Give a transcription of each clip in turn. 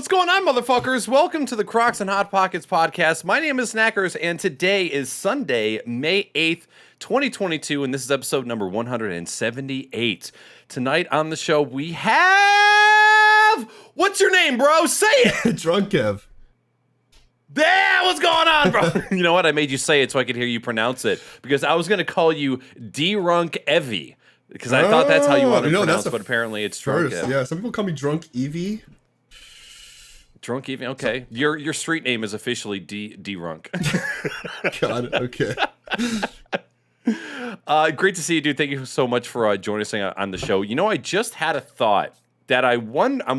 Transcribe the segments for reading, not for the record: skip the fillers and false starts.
What's going on, motherfuckers? Welcome to the Crocs and Hot Pockets podcast. My name is Snackers, and today is Sunday, May 8th, 2022, and this is episode number 178. Tonight on the show, we have... What's your name, bro? Say it! DrunKev. Yeah, what's going on, bro? You know what? I made you say it so I could hear you pronounce it, because I was going to call you DrunKev, because I thought that's how you wanted to pronounce it, but apparently it's DrunKev. Yeah, some people call me DrunKev. DrunKev, okay. Your street name is officially D-Runk. Got it, okay. Great to see you, dude. Thank you so much for joining us on the show. You know, I just had a thought that I'm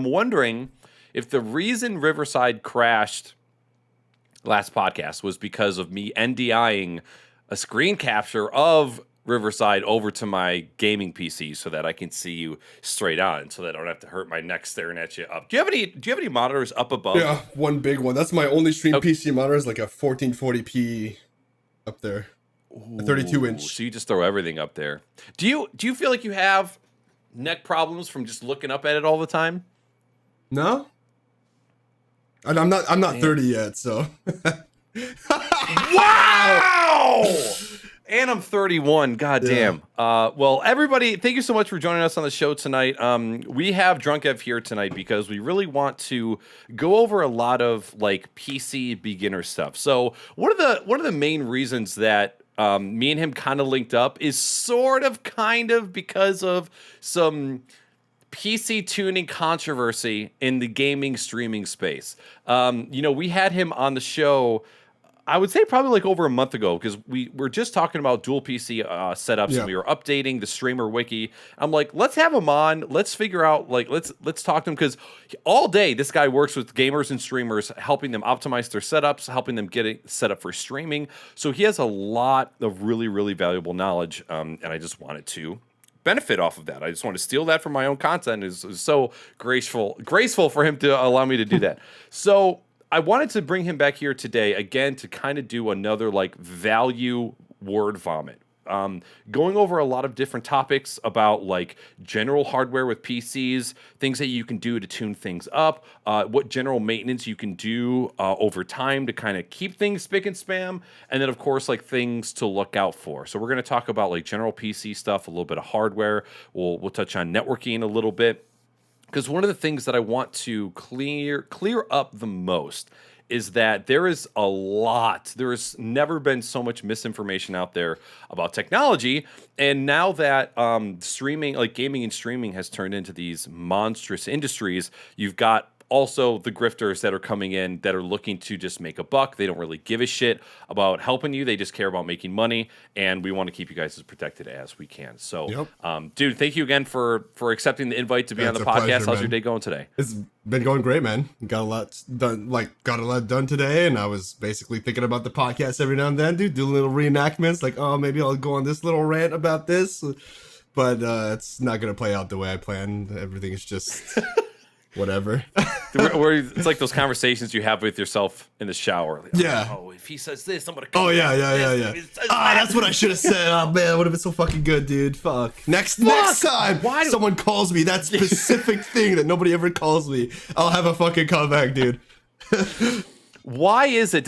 wondering if the reason Riverside crashed last podcast was because of me NDIing a screen capture of Riverside over to my gaming PC so that I can see you straight on, so that I don't have to hurt my neck staring at you up. Do you have any monitors up above? Yeah, one big one. That's my only stream PC monitor, is like a 1440p up there. Ooh, a 32-inch. So you just throw everything up there. Do you feel like you have neck problems from just looking up at it all the time? No. I'm not 30 yet, so. Wow! And I'm 31. God damn. Yeah. Well, everybody, thank you so much for joining us on the show tonight. We have DrunKev here tonight because we really want to go over a lot of like PC beginner stuff. So one of the main reasons that me and him kind of linked up is kind of because of some PC tuning controversy in the gaming streaming space. We had him on the show, I would say probably like over a month ago, because we were just talking about dual PC setups, and we were updating the streamer wiki. I'm like, let's have him on. Let's figure out, like, let's talk to him, because all day this guy works with gamers and streamers, helping them optimize their setups, helping them get it set up for streaming. So he has a lot of really, really valuable knowledge, and I just wanted to benefit off of that. I just want to steal that for my own content. It's so graceful for him to allow me to do that. So I wanted to bring him back here today again to kind of do another like value word vomit. Going over a lot of different topics about like general hardware with PCs, things that you can do to tune things up, what general maintenance you can do over time to kind of keep things spick and spam, and then of course like things to look out for. So we're going to talk about like general PC stuff, a little bit of hardware. We'll touch on networking a little bit, because one of the things that I want to clear up the most is that there's never been so much misinformation out there about technology. And now that streaming, like gaming and streaming, has turned into these monstrous industries, you've got also the grifters that are coming in that are looking to just make a buck. They don't really give a shit about helping you. They just care about making money, and we want to keep you guys as protected as we can. So, dude, thank you again for accepting the invite to be on the podcast. Pleasure, How's your day going today? It's been going great, man. Got a lot done today, and I was basically thinking about the podcast every now and then, dude. Do little reenactments, like, oh, maybe I'll go on this little rant about this, but it's not gonna play out the way I planned. Everything is just whatever. It's like those conversations you have with yourself in the shower. Like, oh, if he says this, I'm gonna. Yeah. That's what I should have said. Oh man, would have been so fucking good, dude. Fuck. Next time, someone calls me that specific thing that nobody ever calls me, I'll have a fucking comeback, dude. Why is it?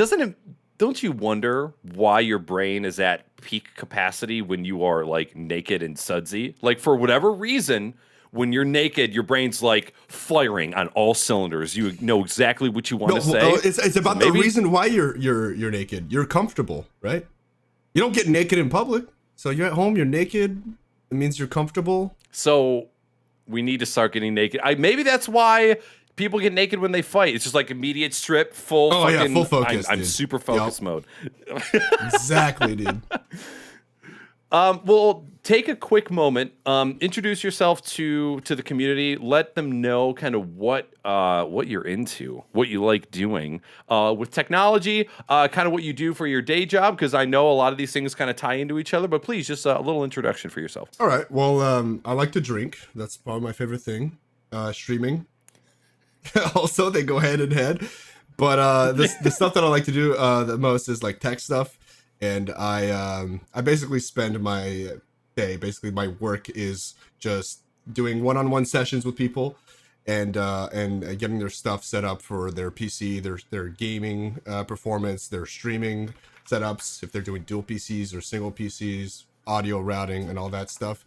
Don't you wonder why your brain is at peak capacity when you are like naked and sudsy? Like for whatever reason, when you're naked, your brain's like firing on all cylinders. You know exactly what you want to say. It's about the reason why you're naked. You're comfortable, right? You don't get naked in public. So you're at home, you're naked. It means you're comfortable. So we need to start getting naked. Maybe that's why people get naked when they fight. It's just like immediate strip, full focus. I'm super focus mode. Exactly, dude. Well, take a quick moment. Introduce yourself to the community. Let them know kind of what you're into, what you like doing with technology, kind of what you do for your day job, because I know a lot of these things kind of tie into each other. But please, just a little introduction for yourself. All right. Well, I like to drink. That's probably my favorite thing. Streaming. Also, they go hand in hand. But the stuff that I like to do the most is like tech stuff. And I basically spend my day, basically my work is just doing one-on-one sessions with people and getting their stuff set up for their PC, their gaming performance, their streaming setups, if they're doing dual PCs or single PCs, audio routing and all that stuff.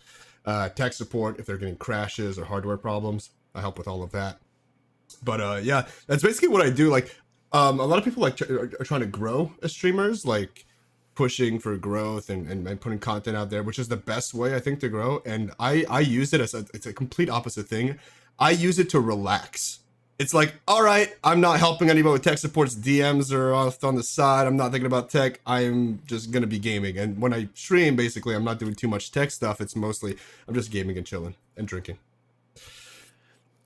Tech support if they're getting crashes or hardware problems. I help with all of that. But yeah, that's basically what I do. Like a lot of people like are trying to grow as streamers, like pushing for growth and putting content out there, which is the best way I think to grow. And I use it as it's a complete opposite thing. I use it to relax. It's like, all right, I'm not helping anybody with tech support's DMs or off on the side. I'm not thinking about tech. I am just going to be gaming. And when I stream, basically, I'm not doing too much tech stuff. It's mostly, I'm just gaming and chilling and drinking.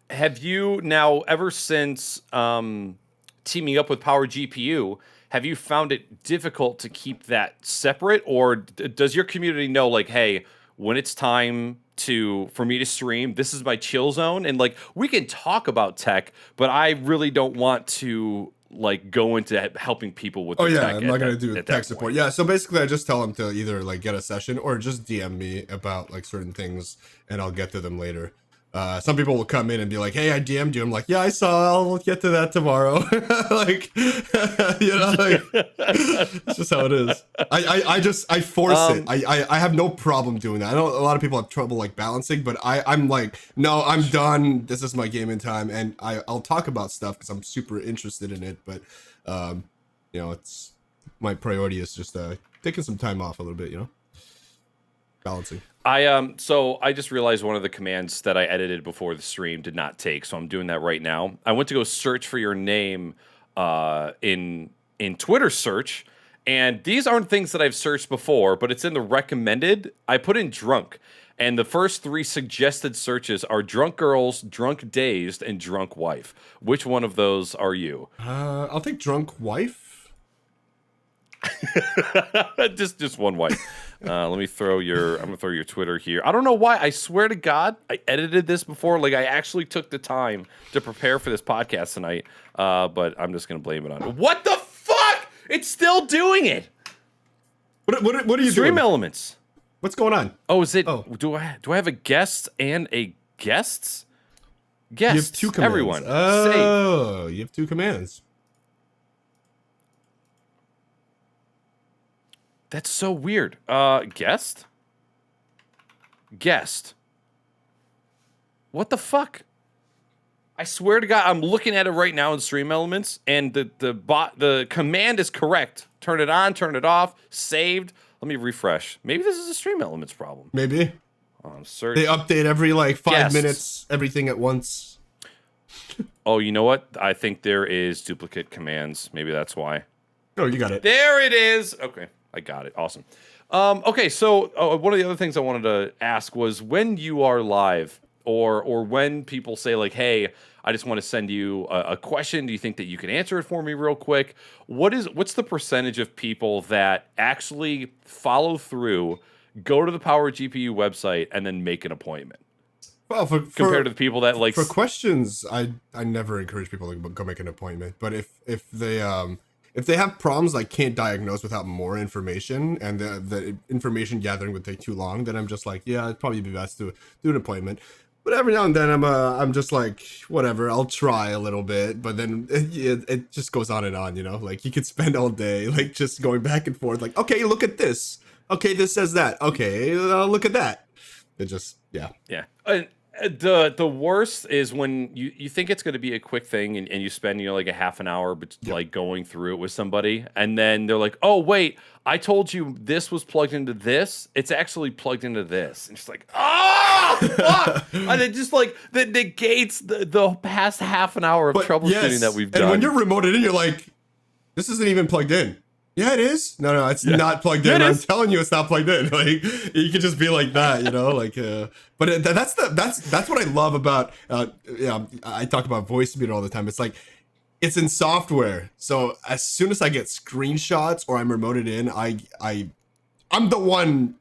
Have you now, ever since teaming up with Power GPU, have you found it difficult to keep that separate? Or does your community know, like, hey, when it's time for me to stream, this is my chill zone, and like we can talk about tech, but I really don't want to like go into helping people with the tech. I'm not gonna do tech support. Yeah, so basically I just tell them to either like get a session or just DM me about like certain things and I'll get to them later. Some people will come in and be like, hey, I DM'd you. I'm like, yeah, I saw, I'll get to that tomorrow. Like, you know, like, it's just how it is. I force it. I have no problem doing that. I know a lot of people have trouble like balancing, but I'm like, no, I'm done. This is my gaming time. And I'll talk about stuff because I'm super interested in it. But, you know, it's my priority is just taking some time off a little bit, you know, balancing. So I just realized one of the commands that I edited before the stream did not take, so I'm doing that right now. I went to go search for your name in Twitter search, and these aren't things that I've searched before, but it's in the recommended. I put in drunk, and the first 3 suggested searches are drunk girls, drunk dazed, and drunk wife. Which one of those are you? I'll take drunk wife. just one wife. Let me throw I'm gonna throw your Twitter here. I don't know why. I swear to God, I edited this before. Like I actually took the time to prepare for this podcast tonight. But I'm just gonna blame it on what the fuck? It's still doing it. What are you doing? Stream elements. What's going on? Oh, is it? Oh. Do I have a guest and a guests? Guests. You have 2 commands. Everyone. Oh, you have 2 commands. That's so weird. Guest? Guest. What the fuck? I swear to God, I'm looking at it right now in Stream Elements, and the command is correct. Turn it on, turn it off, saved. Let me refresh. Maybe this is a Stream Elements problem. Maybe. Search. They update every like 5 minutes, everything at once. Oh, you know what? I think there is duplicate commands. Maybe that's why. Oh, you got it. There it is. Okay. I got it. Awesome. Okay, so one of the other things I wanted to ask was when you are live or when people say like, hey, I just want to send you a question. Do you think that you can answer it for me real quick? What's the percentage of people that actually follow through, go to the Power GPU website, and then make an appointment? Well, compared to the people that like... For questions, I never encourage people to go make an appointment. But if they have problems like can't diagnose without more information and the information gathering would take too long, then I'm just like, yeah, it'd probably be best to do an appointment. But every now and then I'm just like, whatever, I'll try a little bit, but then it just goes on and on, you know, like you could spend all day like just going back and forth, like, okay, look at this. Okay, this says that. Okay, look at that. It just, yeah. Yeah. The worst is when you think it's going to be a quick thing and you spend like a half an hour like going through it with somebody, and then they're like, oh wait, I told you this was plugged into this, it's actually plugged into this, and it's like, oh fuck. And it just like that negates the past half an hour of troubleshooting that we've done. And when you're remoted in, you're like, this isn't even plugged in. Yeah, it is. No, it's not plugged in. I'm telling you, it's not plugged in. Like you could just be like that, you know. Like, but that's what I love about. I talk about voice meter all the time. It's like it's in software. So as soon as I get screenshots or I'm remoted in, I'm the one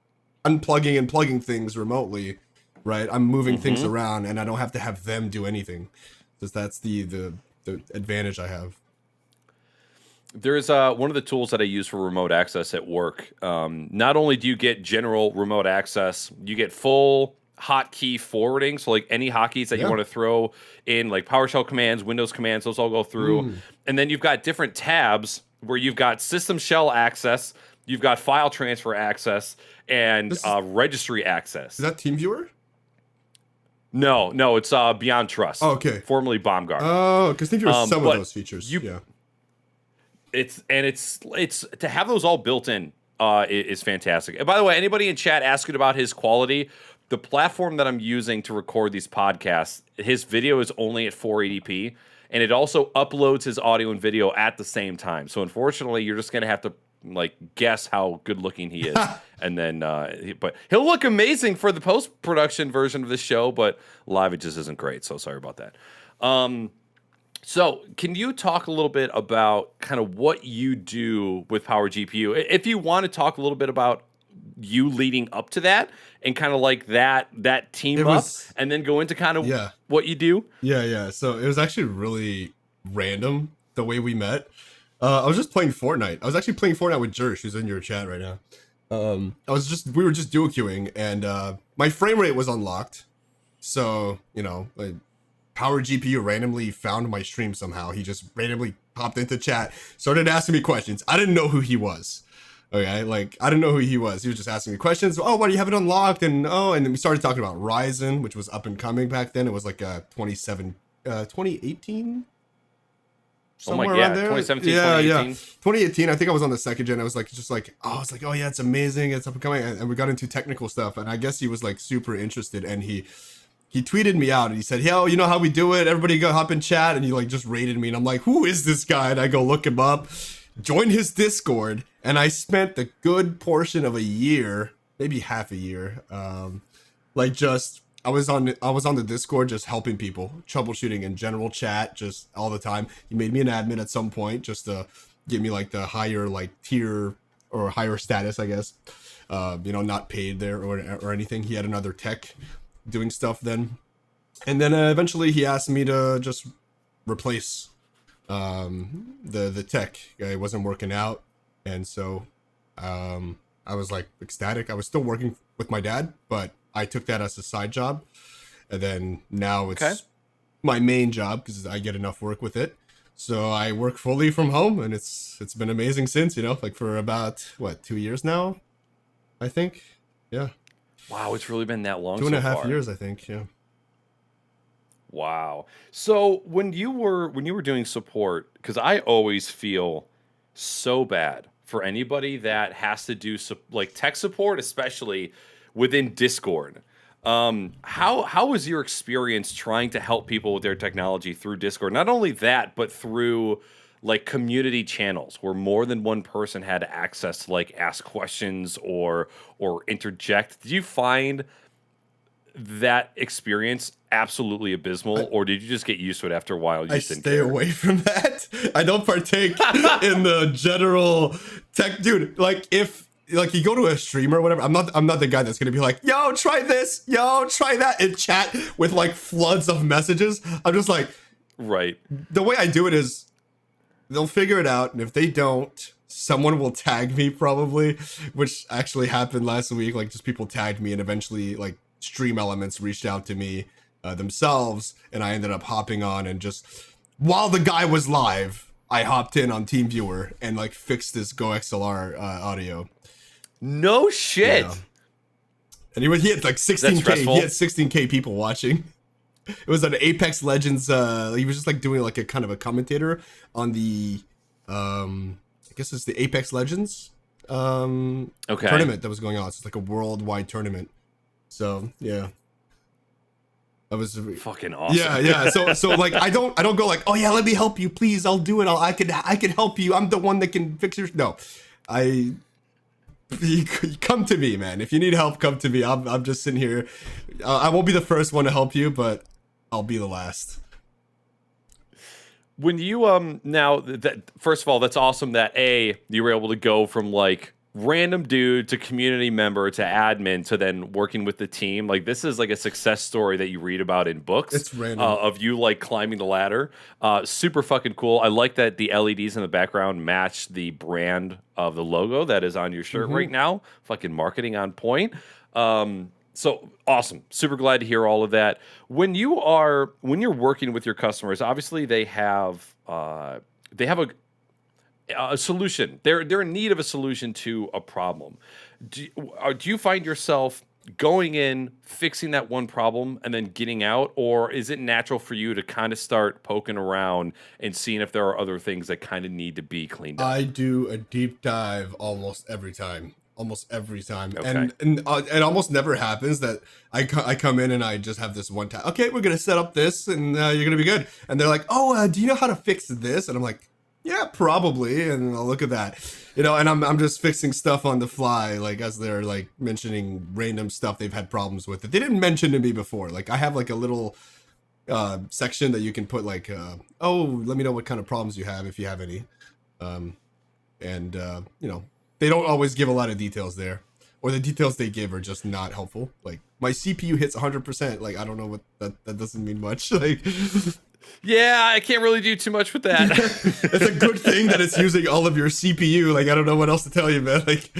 unplugging and plugging things remotely, right? I'm moving things around, and I don't have to have them do anything. Because that's the advantage I have. There's one of the tools that I use for remote access at work. Not only do you get general remote access, you get full hotkey forwarding. So like any hotkeys that you want to throw in, like PowerShell commands, Windows commands, those all go through. And then you've got different tabs where you've got system shell access, you've got file transfer access, and registry access. Is that TeamViewer? No, it's Beyond Trust. Oh, okay. Formerly BombGuard. Oh, because TeamViewer has some of those features. It's to have those all built in is fantastic. And by the way, anybody in chat asking about his quality, the platform that I'm using to record these podcasts, his video is only at 480p, and it also uploads his audio and video at the same time. So unfortunately, you're just gonna have to like guess how good looking he is, and then but he'll look amazing for the post production version of this show, but live it just isn't great. So sorry about that. So can you talk a little bit about kind of what you do with Power GPU? If you want to talk a little bit about you leading up to that and kind of like that team up, and then go into kind of what you do. Yeah. So it was actually really random the way we met. I was just playing Fortnite. I was actually playing Fortnite with Jersh, who's in your chat right now. We were just duo queuing, and my frame rate was unlocked. So, like Power GPU randomly found my stream somehow. He just randomly popped into chat, started asking me questions. I didn't know who he was. Okay, like I didn't know who he was. He was just asking me questions. Oh, why do you have it unlocked? And and then we started talking about Ryzen, which was up and coming back then. It was like 2018. Somewhere around there. 2017, 2018. 2018. I think I was on the second gen. I was like, oh yeah, it's amazing. It's up and coming. And we got into technical stuff. And I guess he was like super interested. And he tweeted me out and he said, yo, you know how we do it? Everybody go hop in chat. And he like just rated me. And I'm like, who is this guy? And I go look him up, join his Discord. And I spent the good portion of a year, maybe half a year, I was on the Discord just helping people, troubleshooting in general chat, just all the time. He made me an admin at some point just to give me like the higher like tier or higher status, I guess. Not paid there or anything. He had another tech doing stuff then. And then eventually he asked me to just replace the tech. It wasn't working out. And so I was like ecstatic. I was still working with my dad, but I took that as a side job. And then now it's my main job because I get enough work with it. So I work fully from home, and it's been amazing since, like for about 2 years now, I think. Yeah. Wow, it's really been that long. 2.5 years, I think. Yeah. Wow. So when you were doing support, because I always feel so bad for anybody that has to do like tech support, especially within Discord. How was your experience trying to help people with their technology through Discord? Not only that, but through like community channels where more than one person had access to like ask questions or interject. Did you find that experience absolutely abysmal, or did you just get used to it after a while? I stay away from that. I don't partake in the general tech, dude. Like if you go to a streamer or whatever, I'm not the guy that's gonna be like, yo, try this, yo, try that, in chat with like floods of messages. I'm just like, right. The way I do it is they'll figure it out, and if they don't, someone will tag me probably, which actually happened last week. Like just people tagged me, and eventually like Stream Elements reached out to me themselves, and I ended up hopping on, and just while the guy was live, I hopped in on TeamViewer and like fixed this GoXLR audio. No shit. Yeah. And he had like 16K. He had 16K people watching. It was an Apex Legends. He was just like doing like a kind of a commentator on the, I guess it's the Apex Legends tournament that was going on. So it's like a worldwide tournament. So yeah, that was fucking awesome. Yeah. So like I don't go like, oh yeah, let me help you, please. I'll do it. I can help you. I'm the one that can fix your. No, you come to me, man. If you need help, come to me. I'm just sitting here. I won't be the first one to help you, but I'll be the last. When you now that first of all, that's awesome that you were able to go from like random dude to community member to admin to then working with the team. Like this is like a success story that you read about in books. It's random. Of you like climbing the ladder. Super fucking cool. I like that the LEDs in the background match the brand of the logo that is on your shirt right now. Fucking marketing on point. So awesome. Super glad to hear all of that. When you're working with your customers, obviously they have a solution. They're in need of a solution to a problem. Do you find yourself going in, fixing that one problem, and then getting out, or is it natural for you to kind of start poking around and seeing if there are other things that kind of need to be cleaned up? I do a deep dive almost every time. Almost every time, Okay. and it almost never happens that I come in and I just have this one time. Okay, we're gonna set up this, and you're gonna be good. And they're like, "Oh, do you know how to fix this?" And I'm like, "Yeah, probably." And I'll look at that, and I'm just fixing stuff on the fly, like as they're like mentioning random stuff they've had problems with that they didn't mention to me before. Like I have like a little section that you can put like, "Oh, let me know what kind of problems you have if you have any," and they don't always give a lot of details there, or the details they give are just not helpful. Like my CPU hits 100%. Like I don't know what that doesn't mean much. Like Yeah, I can't really do too much with that. it's a good thing that it's using all of your CPU. Like I don't know what else to tell you, man. Like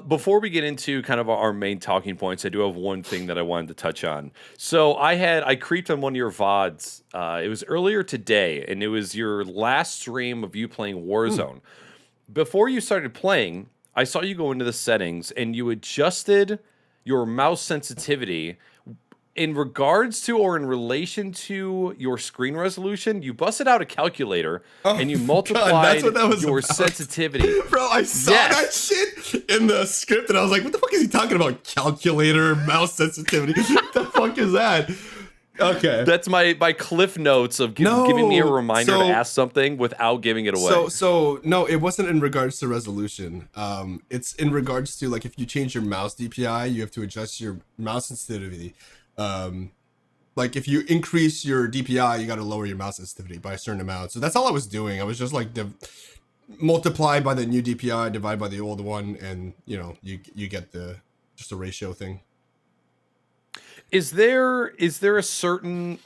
Before we get into kind of our main talking points, I do have one thing that I wanted to touch on. So I creeped on one of your VODs. It was earlier today, and it was your last stream of you playing Warzone. Before you started playing, I saw you go into the settings, and you adjusted your mouse sensitivity in regards to or in relation to your screen resolution. You busted out a calculator and you multiplied your sensitivity. Bro, I saw that shit in the script and I was like, what the fuck is he talking about? Calculator, mouse sensitivity. What the fuck is that? Okay. That's my cliff notes of giving me a reminder to ask something without giving it away. So no, it wasn't in regards to resolution. It's in regards to like if you change your mouse DPI, you have to adjust your mouse sensitivity. Like if you increase your DPI, you got to lower your mouse sensitivity by a certain amount. So that's all I was doing. I was just like multiply by the new DPI, divide by the old one, and you get just a ratio thing. Is there a certain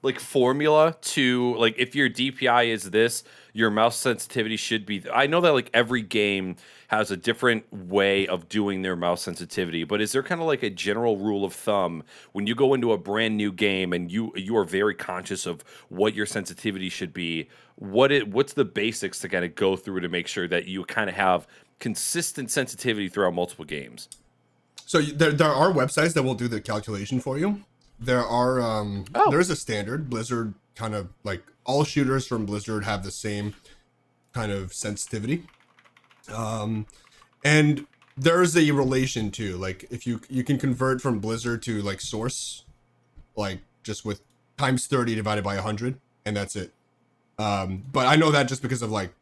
like formula to like if your DPI is this, your mouse sensitivity should be? I know that like every game has a different way of doing their mouse sensitivity, but is there kind of like a general rule of thumb when you go into a brand new game and you are very conscious of what your sensitivity should be? What's the basics to kind of go through to make sure that you kind of have consistent sensitivity throughout multiple games? So there are websites that will do the calculation for you. There are there's a standard. Blizzard kind of like all shooters from Blizzard have the same kind of sensitivity. And there's a relation too. Like if you can convert from Blizzard to like source, like just with times 30 divided by 100, and that's it. But I know that just because of like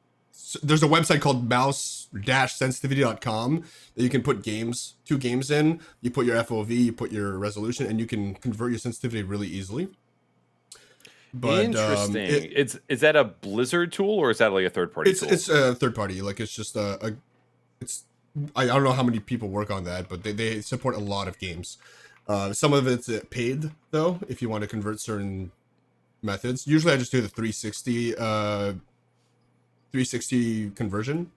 there's a website called mouse-sensitivity.com that you can put two games in. You put your FOV, you put your resolution, and you can convert your sensitivity really easily. But, interesting. Is that a Blizzard tool or is that like a third party tool? It's a third party. Like it's just I don't know how many people work on that, but they support a lot of games. Some of it's paid though, if you want to convert certain methods. Usually I just do the 360 conversion,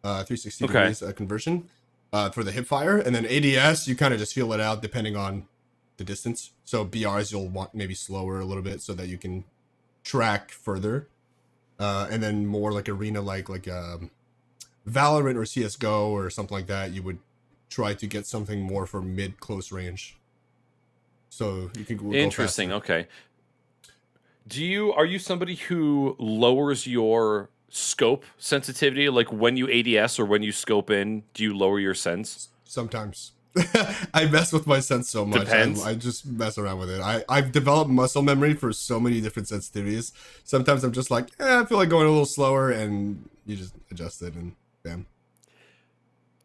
360 degrees conversion for the hipfire, and then ADS you kind of just feel it out depending on the distance. So BRs you'll want maybe slower a little bit so that you can track further, and then more like arena like Valorant or CS:GO or something like that, you would try to get something more for mid close range. So you can interesting. Okay. Are you somebody who lowers your scope sensitivity? Like when you ADS or when you scope in, do you lower your sense? Sometimes. I mess with my sense so much. I just mess around with it. I've developed muscle memory for so many different sensitivities. Sometimes I'm just like, I feel like going a little slower, and you just adjust it and bam.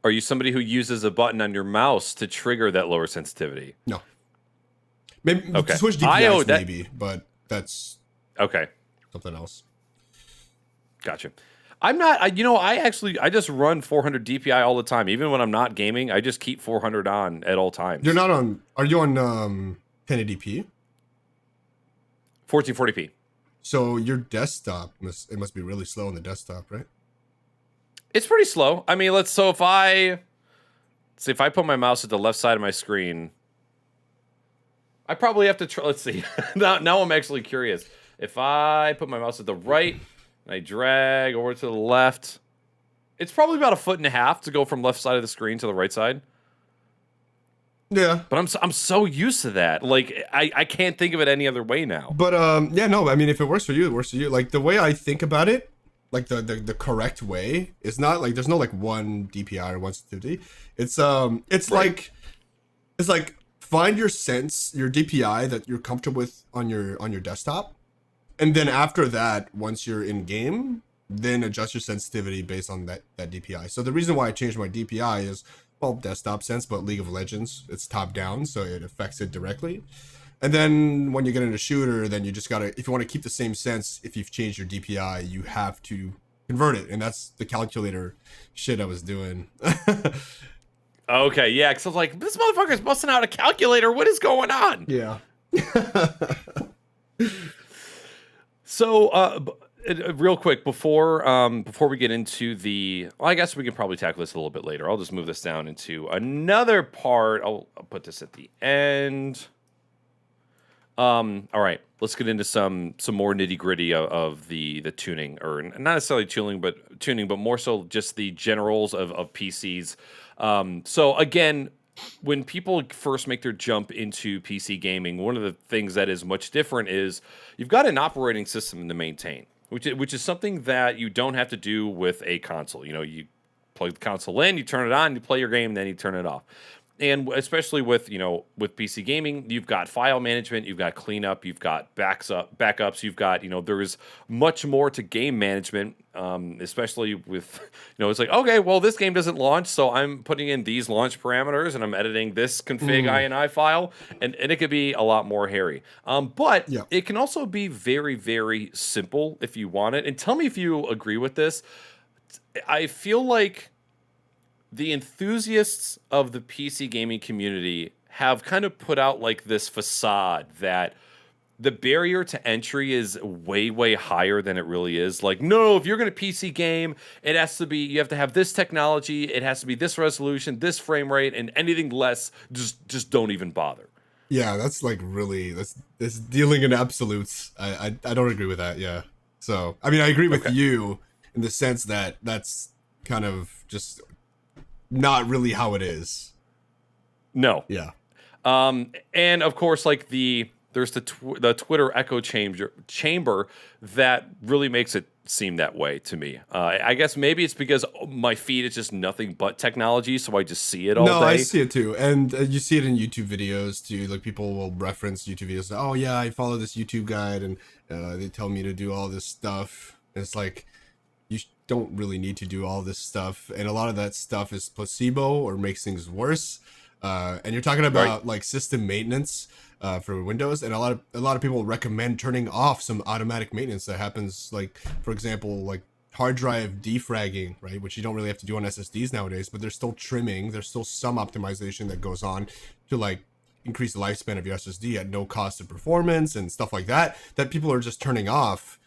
Are you somebody who uses a button on your mouse to trigger that lower sensitivity? No. Maybe switch DPIs maybe, but that's something else. Gotcha. I'm not. I just run 400 DPI all the time. Even when I'm not gaming, I just keep 400 on at all times. You're not on. Are you on 1080p? 1440p. So your desktop must be really slow on the desktop, right? It's pretty slow. I mean, if I See, if I put my mouse at the left side of my screen, I probably have to try. Let's see. now I'm actually curious. If I put my mouse at the right and I drag over to the left, it's probably about 1.5 feet to go from left side of the screen to the right side. Yeah. But I'm so used to that. Like I can't think of it any other way now. But yeah, no, I mean, if it works for you, it works for you. Like the way I think about it, like the correct way is not like there's no like one DPI or one sensitivity. It's right. it's like find your DPI that you're comfortable with on your desktop, and then after that, once you're in game, then adjust your sensitivity based on that DPI. So the reason why I changed my DPI is, well, desktop sense, but League of Legends, it's top down, so it affects it directly. And then when you get into shooter, then you just gotta, if you want to keep the same sense, if you've changed your DPI, you have to convert it. And that's the calculator shit I was doing. Okay, yeah, because I was like, this motherfucker's busting out a calculator. What is going on? Yeah. So, real quick before we get into well, I guess we can probably tackle this a little bit later. I'll just move this down into another part. I'll put this at the end. All right, let's get into some more nitty gritty of the tuning, or not necessarily tuning, but more so just the generals of PCs. So again, when people first make their jump into PC gaming, one of the things that is much different is you've got an operating system to maintain, which is something that you don't have to do with a console. You know, you plug the console in, you turn it on, you play your game, then you turn it off. And especially with PC gaming, you've got file management, you've got cleanup, you've got backups, you've got, there's much more to game management, especially with, it's like, okay, well, this game doesn't launch, so I'm putting in these launch parameters and I'm editing this config INI file, and it could be a lot more hairy. But Yeah. it can also be very, very simple if you want it. And tell me if you agree with this. I feel like the enthusiasts of the PC gaming community have kind of put out like this facade that the barrier to entry is way, way higher than it really is. Like, no, if you're going to PC game, you have to have this technology, it has to be this resolution, this frame rate, and anything less, just don't even bother. Yeah, that's like really, that's dealing in absolutes. I don't agree with that. Yeah. So, I mean, I agree with you in the sense that that's kind of just not really how it is. No. Yeah. And of course, like there's the Twitter echo chamber that really makes it seem that way to me. I guess maybe it's because my feed is just nothing but technology, so I just see it all day. No, I see it too, and you see it in YouTube videos too. Like people will reference YouTube videos. Oh yeah, I follow this YouTube guide, and they tell me to do all this stuff. And it's like, you don't really need to do all this stuff, and a lot of that stuff is placebo or makes things worse. And you're talking about like system maintenance for Windows, and a lot of people recommend turning off some automatic maintenance that happens, like for example, like hard drive defragging, right? Which you don't really have to do on SSDs nowadays, but there's still trimming, there's still some optimization that goes on to like increase the lifespan of your SSD at no cost of performance and stuff like that people are just turning off.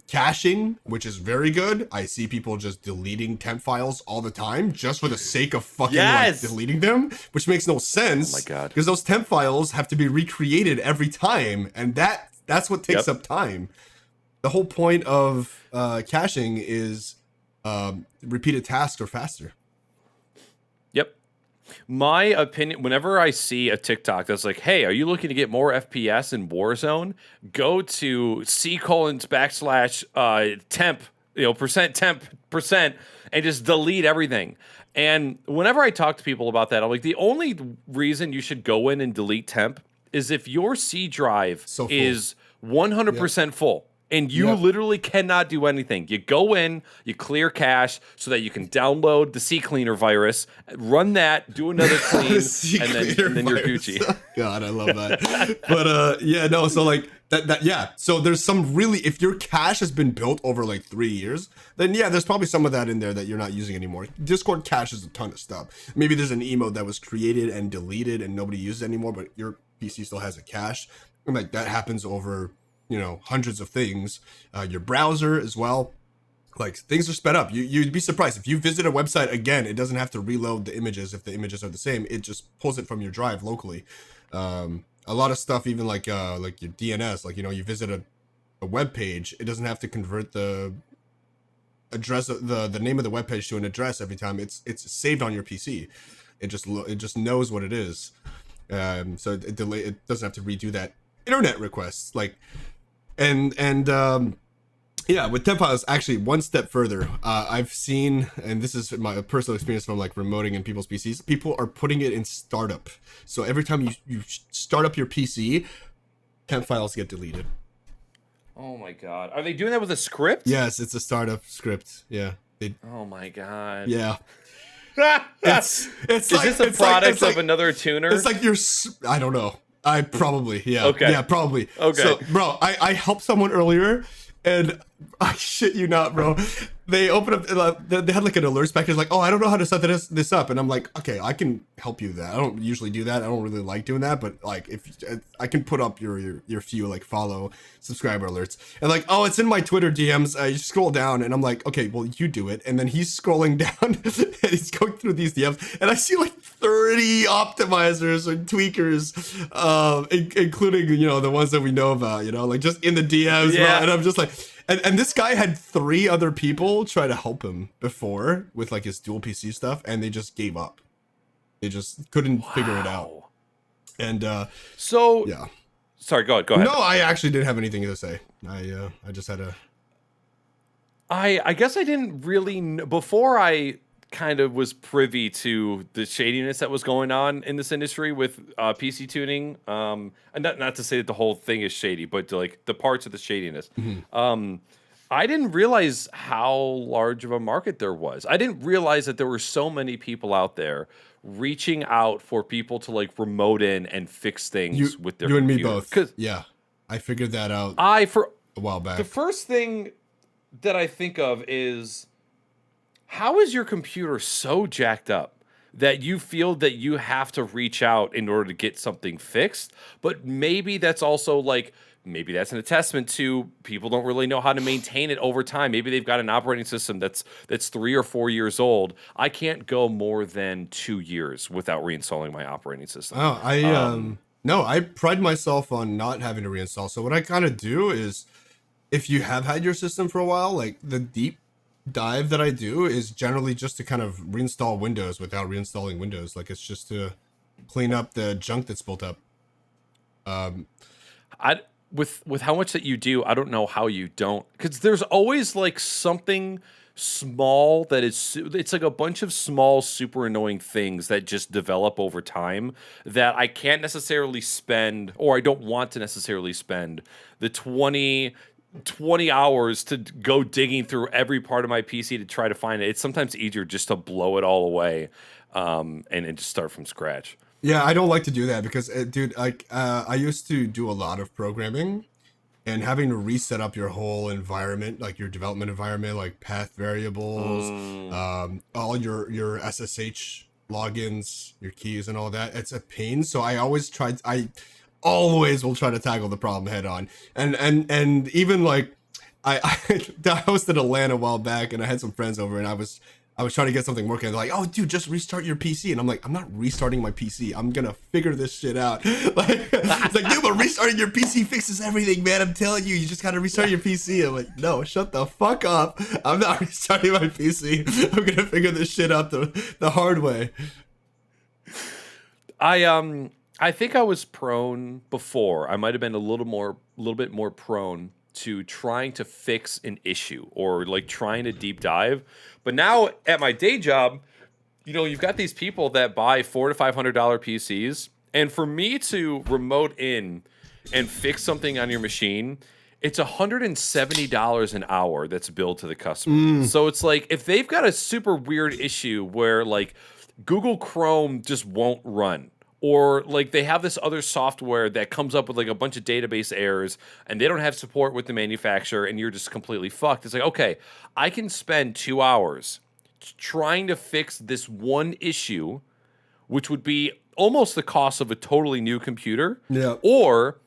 Caching, which is very good. I see people just deleting temp files all the time just for the sake of fucking like deleting them, which makes no sense. Oh my God. Because those temp files have to be recreated every time, and that's what takes up time. The whole point of caching is repeated tasks are faster. Yep. My opinion, whenever I see a TikTok that's like, hey, are you looking to get more FPS in Warzone? Go to C:/temp, %temp%, and just delete everything. And whenever I talk to people about that, I'm like, the only reason you should go in and delete temp is if your C drive is 100% full. And you literally cannot do anything. You go in, you clear cache so that you can download the CCleaner virus, run that, do another clean, and then you're Gucci. God, I love that. But yeah, no, so like that yeah. So there's some really, if your cache has been built over like 3 years, then yeah, there's probably some of that in there that you're not using anymore. Discord caches a ton of stuff. Maybe there's an emote that was created and deleted and nobody uses it anymore, but your PC still has a cache. And like that happens over hundreds of things. Your browser as well. Like things are sped up. You'd be surprised if you visit a website again. It doesn't have to reload the images if the images are the same. It just pulls it from your drive locally. A lot of stuff, even like your DNS, like you visit a web page, it doesn't have to convert the address, the name of the web page to an address every time. It's saved on your PC. It just knows what it is. So it doesn't have to redo that internet request. Like yeah, with temp files, actually one step further. I've seen, and this is my personal experience from like remoting in people's PCs, people are putting it in startup. So every time you start up your PC, temp files get deleted. Oh my god. Are they doing that with a script? Yes, it's a startup script. Yeah. Oh my god. Yeah. Is this a product of another tuner? It's like I don't know. I probably, yeah. Okay. Yeah, probably. Okay. So, bro, I helped someone earlier, and I shit you not, bro. They opened up, they had like an alerts package, like, oh, I don't know how to set this up. And I'm like, okay, I can help you with that. I don't usually do that. I don't really like doing that. But like, if I can put up your few like follow, subscriber alerts. And like, oh, it's in my Twitter DMs. You scroll down and I'm like, okay, well, you do it. And then he's scrolling down and he's going through these DMs. And I see like 30 optimizers and tweakers, including, the ones that we know about, like just in the DMs. Yeah. Bro. And I'm just like, and this guy had 3 other people try to help him before with like his dual PC stuff, and they just gave up. They just couldn't figure it out. And so yeah. Sorry, go ahead. No, I actually didn't have anything to say. I just had a. I guess I didn't really before I kind of was privy to the shadiness that was going on in this industry with PC tuning. And not to say that the whole thing is shady, but like the parts of the shadiness. Mm-hmm. I didn't realize how large of a market there was. I didn't realize that there were so many people out there reaching out for people to like remote in and fix things with their computer. You and me both. Yeah, I figured that out a while back. The first thing that I think of is, how is your computer so jacked up that you feel that you have to reach out in order to get something fixed? But maybe that's also like, maybe that's an attestament to people don't really know how to maintain it over time. Maybe they've got an operating system that's 3 or 4 years old. I can't go more than 2 years without reinstalling my operating system. Oh, no, I pride myself on not having to reinstall. So what I kind of do is, if you have had your system for a while, like the deep dive that I do is generally just to kind of reinstall Windows without reinstalling Windows. Like it's just to clean up the junk that's built up. With how much that you do, I don't know how you don't, because there's always like something small that it's like a bunch of small super annoying things that just develop over time that I can't necessarily spend, or I don't want to necessarily spend the 20 hours to go digging through every part of my PC to try to find it. It's sometimes easier just to blow it all away and just start from scratch. Yeah, I don't like to do that because, dude, like I used to do a lot of programming, and having to reset up your whole environment, like your development environment, like path variables, all your SSH logins, your keys, and all that. It's a pain. So I always will try to tackle the problem head on. And even like I hosted a LAN a while back, and I had some friends over, and I was trying to get something working. And they're like, oh, dude, just restart your PC. And I'm like, I'm not restarting my PC. I'm going to figure this shit out. Like, it's like, dude, but restarting your PC fixes everything, man. I'm telling you, you just got to restart your PC. I'm like, no, shut the fuck up. I'm not restarting my PC. I'm going to figure this shit out the hard way. I think I was prone before. I might have been a little bit more prone to trying to fix an issue or like trying to deep dive. But now at my day job, you've got these people that buy $400 to $500 PCs, and for me to remote in and fix something on your machine, it's $170 an hour that's billed to the customer. So it's like, if they've got a super weird issue where like Google Chrome just won't run, or like they have this other software that comes up with like a bunch of database errors and they don't have support with the manufacturer and you're just completely fucked. It's like, okay, I can spend 2 hours trying to fix this one issue, which would be almost the cost of a totally new computer. Yeah. Or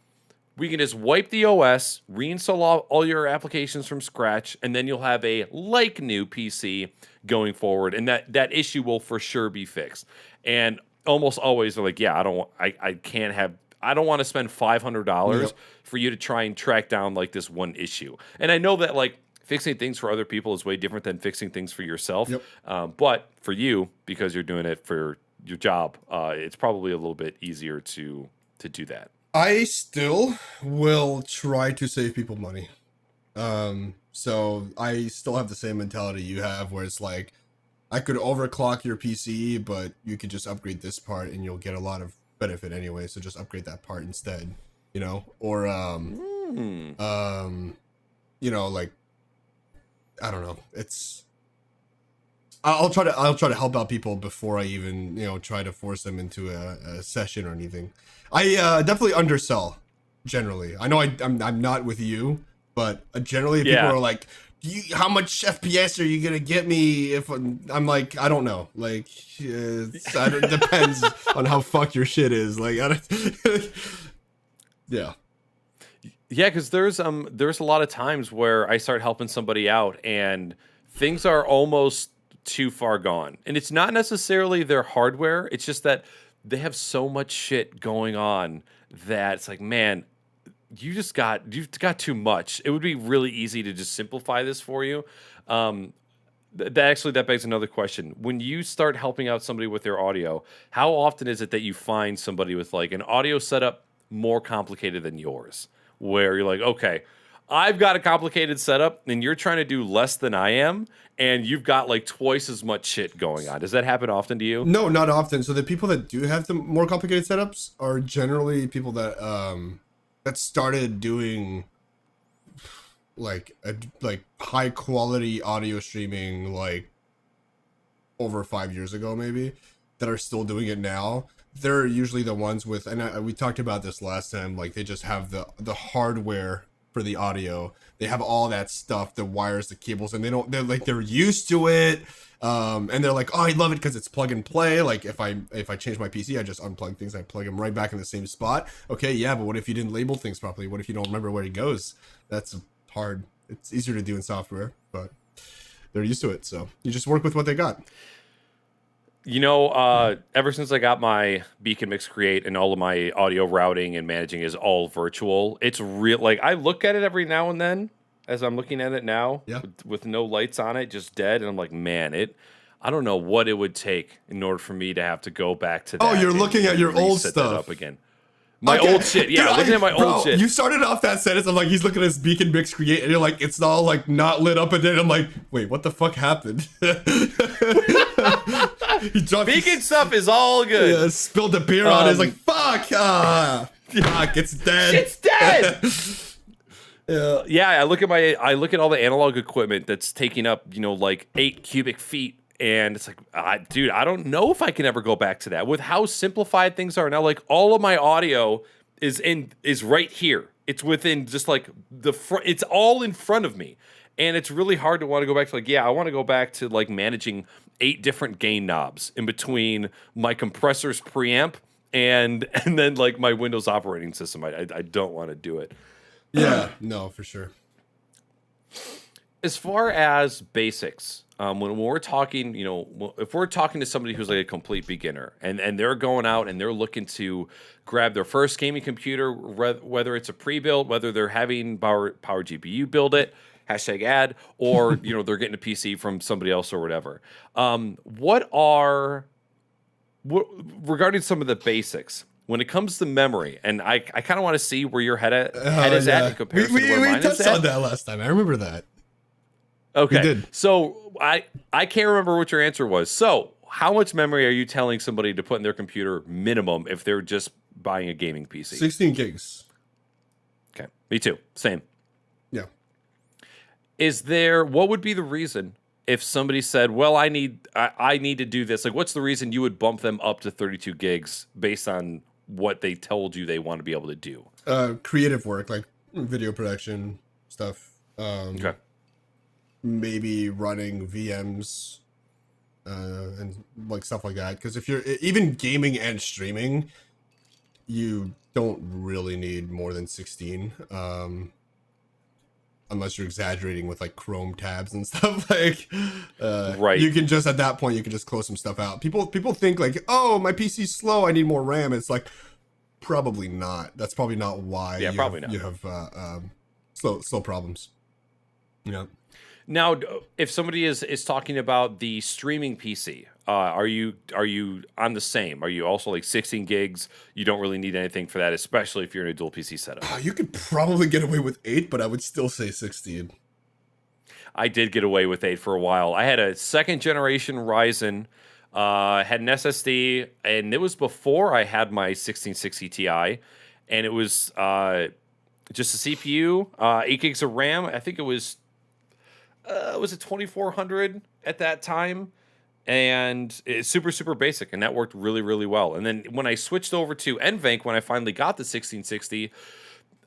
we can just wipe the OS, reinstall all your applications from scratch, and then you'll have a like new PC going forward, and that issue will for sure be fixed. And almost always they're like, yeah, I don't want to spend $500 for you to try and track down like this one issue. And I know that like fixing things for other people is way different than fixing things for yourself. But for you, because you're doing it for your job, it's probably a little bit easier to do that. I still will try to save people money. So I still have the same mentality you have, where it's like, I could overclock your PC, but you could just upgrade this part and you'll get a lot of benefit anyway. So just upgrade that part instead, you know? Or, you know, like, I don't know. I'll try to help out people before I even, you know, try to force them into a session or anything. I definitely undersell generally. I know I'm not with you, but generally people are like, how much FPS are you gonna get me if I'm like, I don't know, like it depends on how fucked your shit is, like yeah, because there's a lot of times where I start helping somebody out and things are almost too far gone, and it's not necessarily their hardware, it's just that they have so much shit going on that it's like, man, you've got too much. It would be really easy to just simplify this for you. That begs another question. When you start helping out somebody with their audio, how often is it that you find somebody with like an audio setup more complicated than yours, where you're like, okay, I've got a complicated setup and you're trying to do less than I am, and you've got like twice as much shit going on? Does that happen often to you? No, not often. So the people that do have the more complicated setups are generally people that that started doing like high quality audio streaming like over 5 years ago, maybe, that are still doing it now. They're usually the ones with, and we talked about this last time, like they just have the hardware for the audio. They have all that stuff, the wires, the cables, and they're used to it. And they're like, oh, I love it because it's plug and play. Like if I change my PC, I just unplug things, I plug them right back in the same spot. Okay, yeah, but what if you didn't label things properly? What if you don't remember where it goes? That's hard. It's easier to do in software, but they're used to it. So you just work with what they got. You know, ever since I got my Beacon Mix Create and all of my audio routing and managing is all virtual, it's real. Like I look at it every now and then, as I'm looking at it now, with no lights on it, just dead, and I'm like, man, I don't know what it would take in order for me to have to go back to that. Oh, you're looking at your old stuff. That up again. My old shit, yeah. Dude, looking at my old shit. You started off that sentence. I'm like, he's looking at his Beacon Mix Create, and you're like, it's all like not lit up, and then I'm like, wait, what the fuck happened? Beacon stuff is all good. Yeah, spilled a beer on it. It's like, fuck, fuck, it's dead. It's dead. Yeah. I look at all the analog equipment that's taking up, like 8 cubic feet. And it's like, dude, I don't know if I can ever go back to that. With how simplified things are now, like all of my audio is right here. It's within just like the front. It's all in front of me, and it's really hard to want to go back to like, I want to go back to like managing 8 different gain knobs in between my compressor's preamp and then like my Windows operating system. I don't want to do it. Yeah, no, for sure. As far as basics, when we're talking, if we're talking to somebody who's like a complete beginner and they're going out and they're looking to grab their first gaming computer, whether it's a pre-built, whether they're having Power GPU build it, #ad, or they're getting a PC from somebody else or whatever. Regarding some of the basics, when it comes to memory, and I kind of want to see where your head is at in comparison to where mine is at. We touched on that last time. I remember that. Okay. We did. So I can't remember what your answer was. So how much memory are you telling somebody to put in their computer minimum if they're just buying a gaming PC? 16 gigs. Okay. Me too. Same. Yeah. What would be the reason if somebody said, well, I need to do this? Like, what's the reason you would bump them up to 32 gigs based on what they told you they want to be able to do? Creative work, like video production stuff. Okay. Maybe running VMs and like stuff like that. Because if you're even gaming and streaming, you don't really need more than 16. Unless you're exaggerating with like Chrome tabs and stuff, like Right. you can just, at that point you can just close some stuff out. People think like, oh, my PC's slow, I need more RAM. It's like, probably not. That's probably not why you have slow problems. Yeah. Now, if somebody is talking about the streaming PC, are you on the same? Are you also like 16 gigs? You don't really need anything for that, especially if you're in a dual PC setup. You could probably get away with 8, but I would still say 16. I did get away with 8 for a while. I had a second generation Ryzen, had an SSD, and it was before I had my 1660 Ti, and it was just a CPU, 8 gigs of RAM. I think it was a 2400 at that time, and it's super basic, and that worked really well. And then when I switched over to NVENC, when I finally got the 1660,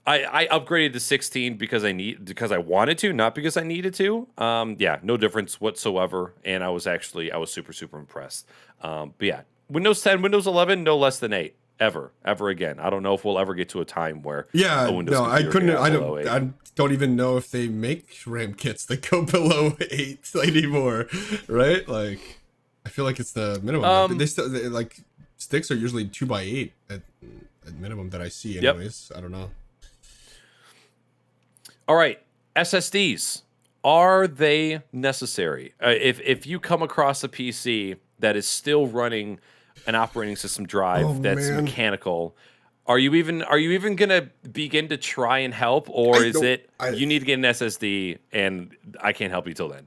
I upgraded to 16 because I wanted to, not because I needed to. Yeah, no difference whatsoever, and I was super impressed. But yeah, Windows 10, Windows 11, no less than 8. Ever again. I don't know if we'll ever get to a time where I I don't even know if they make RAM kits that go below 8 anymore, right? Like, I feel like it's the minimum. Like sticks are usually 2x8 at minimum that I see anyways. Yep. I don't know. All right, SSDs, are they necessary? If you come across a PC that is still running an operating system drive that's mechanical, are you even gonna begin to try and help, or you need to get an SSD and I can't help you till then?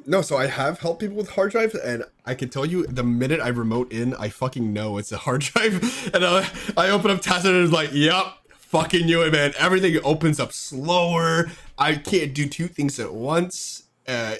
No, so I have helped people with hard drives, and I can tell you the minute I remote in, I fucking know it's a hard drive, and I open up Tacit and it's like, yep, fucking knew it, man. Everything opens up slower. I can't do two things at once.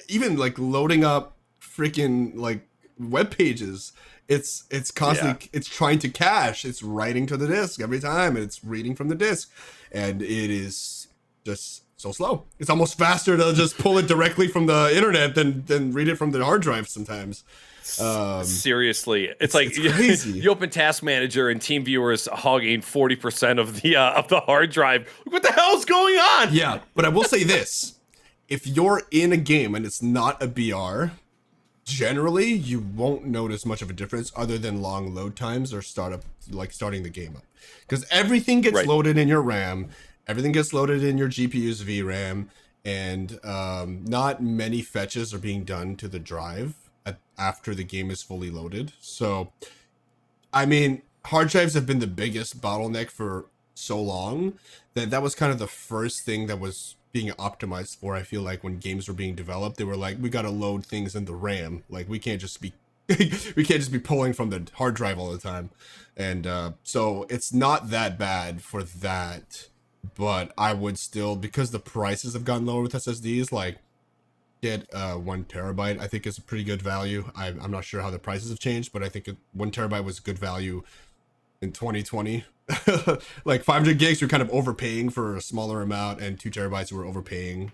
Even like loading up freaking like web pages. It's constantly it's trying to cache. It's writing to the disk every time, and it's reading from the disk, and it is just so slow. It's almost faster to just pull it directly from the internet than read it from the hard drive sometimes. Seriously, it's like crazy. You open Task Manager and TeamViewer is hogging 40% of the hard drive. What the hell's going on? Yeah, but I will say this: if you're in a game and it's not a BR, generally you won't notice much of a difference other than long load times or starting the game up, because everything gets loaded in your RAM, everything gets loaded in your GPU's VRAM, and not many fetches are being done to the drive after the game is fully loaded. So I mean, hard drives have been the biggest bottleneck for so long that was kind of the first thing that was being optimized for. I feel like when games were being developed, they were like, we got to load things in the RAM. Like, we can't just be pulling from the hard drive all the time. And so it's not that bad for that, but I would still, because the prices have gotten lower with SSDs, like get 1 terabyte, I think is a pretty good value. I'm not sure how the prices have changed, but I think 1 terabyte was good value in 2020. Like 500 gigs, you're kind of overpaying for a smaller amount, and 2 terabytes you were overpaying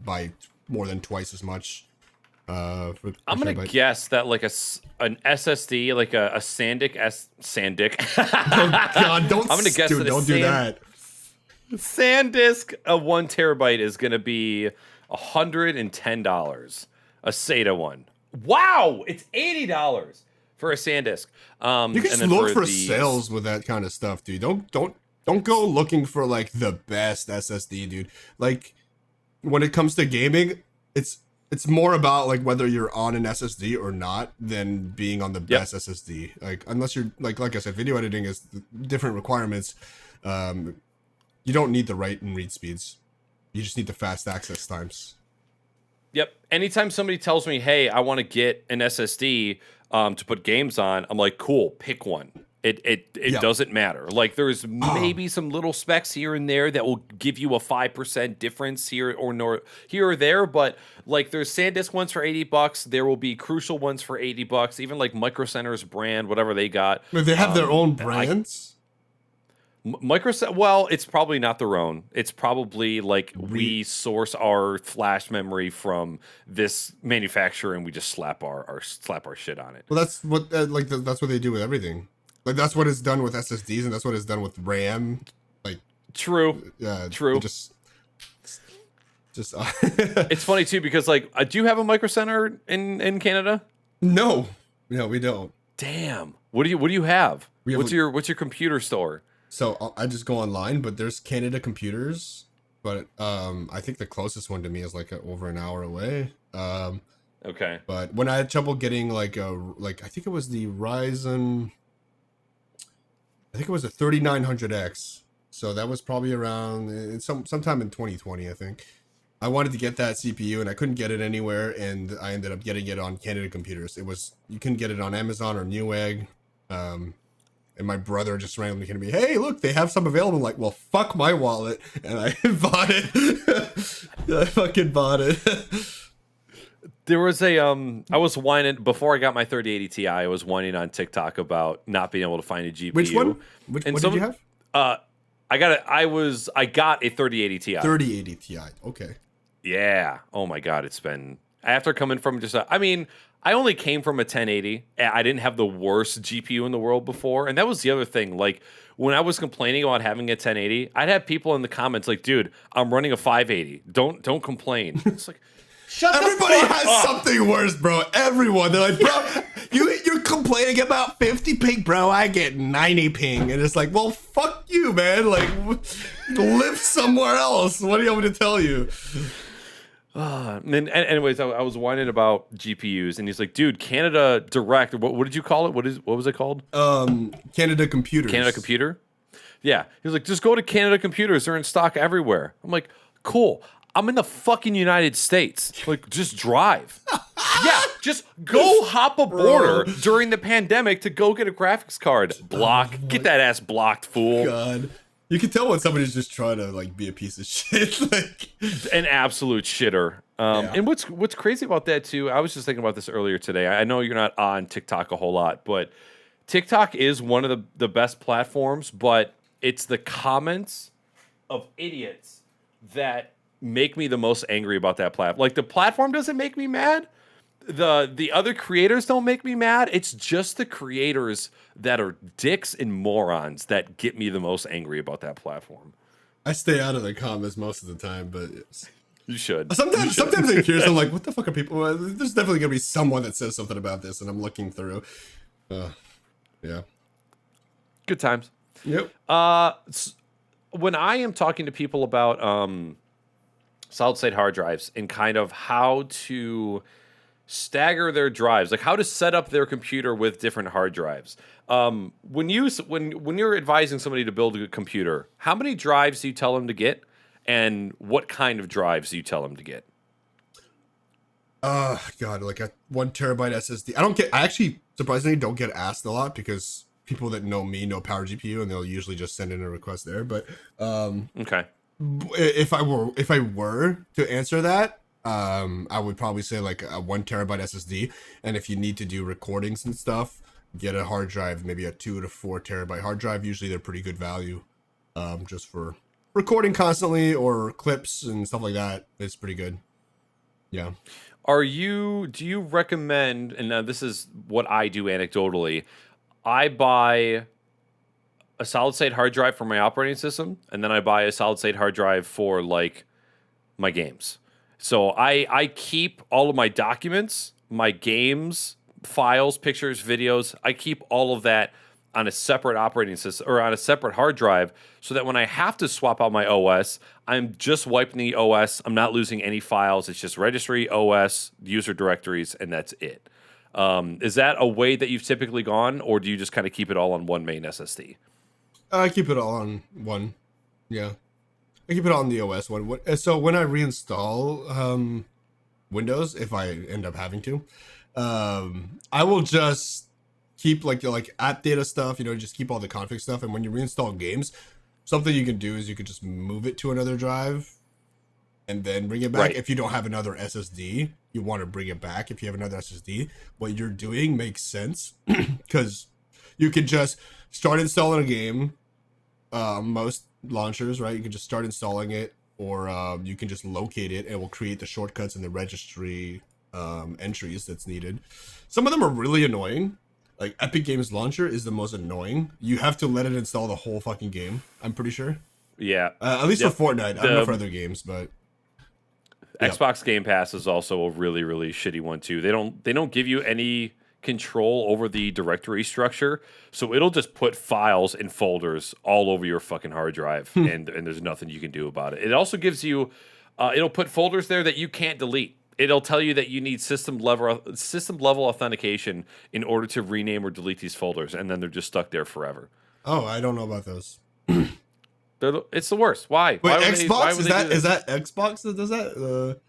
by more than twice as much. I'm gonna guess that like an SSD, like a SanDisk. Oh God, don't! I'm gonna guess that don't do that. SanDisk, a 1 terabyte is gonna be $110. A SATA one. Wow, it's $80 for a SanDisk. You can just look for sales with that kind of stuff, dude. Don't go looking for like the best SSD, dude. Like when it comes to gaming, it's more about like whether you're on an SSD or not than being on the best SSD. Like unless you're like I said, video editing is different requirements. You don't need the write and read speeds. You just need the fast access times. Yep. Anytime somebody tells me, hey, I want to get an SSD to put games on, I'm like, cool, pick one. It doesn't matter. Like there's maybe some little specs here and there that will give you a 5% difference here or there, but like there's SanDisk ones for $80. There will be Crucial ones for $80. Even like Micro Center's brand, whatever they got. But they have their own brands. Well, it's probably not their own. It's probably like we source our flash memory from this manufacturer and we just slap our shit on it. Well, that's what that's what they do with everything. Like that's what it's done with SSDs, and that's what it's done with RAM. Like, True. it just It's funny too because like, do you have a Micro Center in Canada? no, we don't. Damn. What do you have? We have What's your computer store? So I just go online, but there's Canada Computers, but I think the closest one to me is like over an hour away. Okay. But when I had trouble getting like I think it was the Ryzen, I think it was a 3900X. So that was probably around sometime in 2020, I think. I wanted to get that CPU and I couldn't get it anywhere, and I ended up getting it on Canada Computers. You couldn't get it on Amazon or Newegg. And my brother just randomly came to me, hey, look, they have some available. I'm like, well, fuck my wallet. And I bought it. I fucking bought it. There was a I was whining before I got my 3080 Ti. I was whining on TikTok about not being able to find a GPU. Which one? What did you have? I got a 3080 Ti. 3080 Ti. Okay. Yeah. Oh my God. It's been after coming from I only came from a 1080. I didn't have the worst GPU in the world before. And that was the other thing. Like when I was complaining about having a 1080, I'd have people in the comments like, dude, I'm running a 580. Don't complain. It's like, Everybody has something worse, bro. Everyone. They're like, bro, you're complaining about 50 ping, bro. I get 90 ping. And it's like, well, fuck you, man. Like, live somewhere else. What do you want me to tell you? And anyways, I was whining about GPUs, and he's like, dude, Canada Direct. What did you call it? What was it called? Canada Computers. Canada Computer? Yeah. He was like, just go to Canada Computers. They're in stock everywhere. I'm like, cool. I'm in the fucking United States. Like, just drive. Yeah, just go hop a border during the pandemic to go get a graphics card. Get that ass blocked, fool. God. You can tell when somebody's just trying to like be a piece of shit. Like an absolute shitter. And what's crazy about that too, I was just thinking about this earlier today. I know you're not on TikTok a whole lot, but TikTok is one of the best platforms, but it's the comments of idiots that make me the most angry about that platform. Like the platform doesn't make me mad. The other creators don't make me mad. It's just the creators that are dicks and morons that get me the most angry about that platform. I stay out of the comments most of the time, but you should. Sometimes I'm curious. I'm like, what the fuck are people? There's definitely gonna be someone that says something about this, and I'm looking through. Yeah. Good times. Yep. When I am talking to people about solid state hard drives and kind of how to stagger their drives, like how to set up their computer with different hard drives. When you're advising somebody to build a computer, how many drives do you tell them to get, and what kind of drives do you tell them to get? God, like a 1 terabyte SSD. I actually surprisingly don't get asked a lot because people that know me know Power GPU, and they'll usually just send in a request there. But okay. If I were to answer that, I would probably say like a 1 terabyte SSD. And if you need to do recordings and stuff, get a hard drive, maybe a 2 to 4 terabyte hard drive. Usually they're pretty good value, just for recording constantly or clips and stuff like that. It's pretty good. Yeah. Do you recommend, and this is what I do anecdotally, I buy a solid state hard drive for my operating system, and then I buy a solid state hard drive for like my games. So I keep all of my documents, my games, files, pictures, videos. I keep all of that on a separate operating system or on a separate hard drive, so that when I have to swap out my OS, I'm just wiping the OS. I'm not losing any files. It's just registry, OS, user directories, and that's it. Is that a way that you've typically gone, or do you just kind of keep it all on one main SSD? I keep it all on one. Yeah. I keep it on the OS one. So when I reinstall Windows, if I end up having to, I will just keep like app data stuff, just keep all the config stuff. And when you reinstall games, something you can do is you could just move it to another drive and then bring it back. Right. If you don't have another SSD, you want to bring it back. If you have another SSD, what you're doing makes sense because you can just start installing a game. Most launchers, right? You can just start installing it, or you can just locate it and it will create the shortcuts and the registry entries that's needed. Some of them are really annoying. like Epic Games Launcher is the most annoying. You have to let it install the whole fucking game. I'm pretty sure. Yeah. At least for Fortnite. I don't know for other games, but Xbox Game Pass is also a really, really shitty one too. They don't give you any control over the directory structure, so it'll just put files in folders all over your fucking hard drive, and there's nothing you can do about it. It also gives you, it'll put folders there that you can't delete. It'll tell you that you need system level authentication in order to rename or delete these folders, and then they're just stuck there forever. Oh, I don't know about those. It's the worst. Why? Wait, why Xbox? Is that Xbox that does that?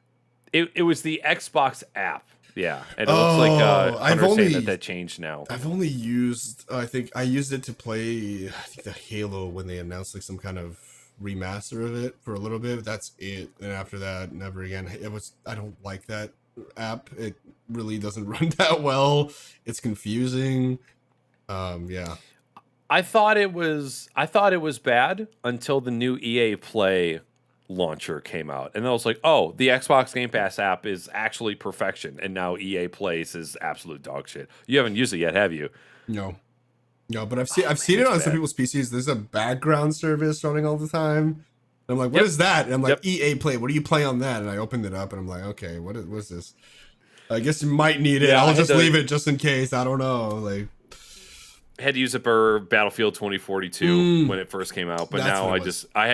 It was the Xbox app. Yeah, and it looks like Hunter's saying that changed now. I've only used, I think I used it to play, the Halo when they announced like some kind of remaster of it for a little bit. That's it, and after that, never again. I don't like that app. It really doesn't run that well. It's confusing. Yeah. I thought it was bad until the new EA Play launcher came out, and then I was like, oh, the Xbox Game Pass app is actually perfection, and now EA Plays is absolute dog shit. You haven't used it yet, have you? No, but I've seen it on some people's PCs. There's a background service running all the time. And I'm like, what is that? And I'm like, EA Play. What do you play on that? And I opened it up, and I'm like, okay, what's this? I guess you might need it. I'll just leave it just in case. I don't know. Like, had to use it for Battlefield 2042 when it first came out, but now I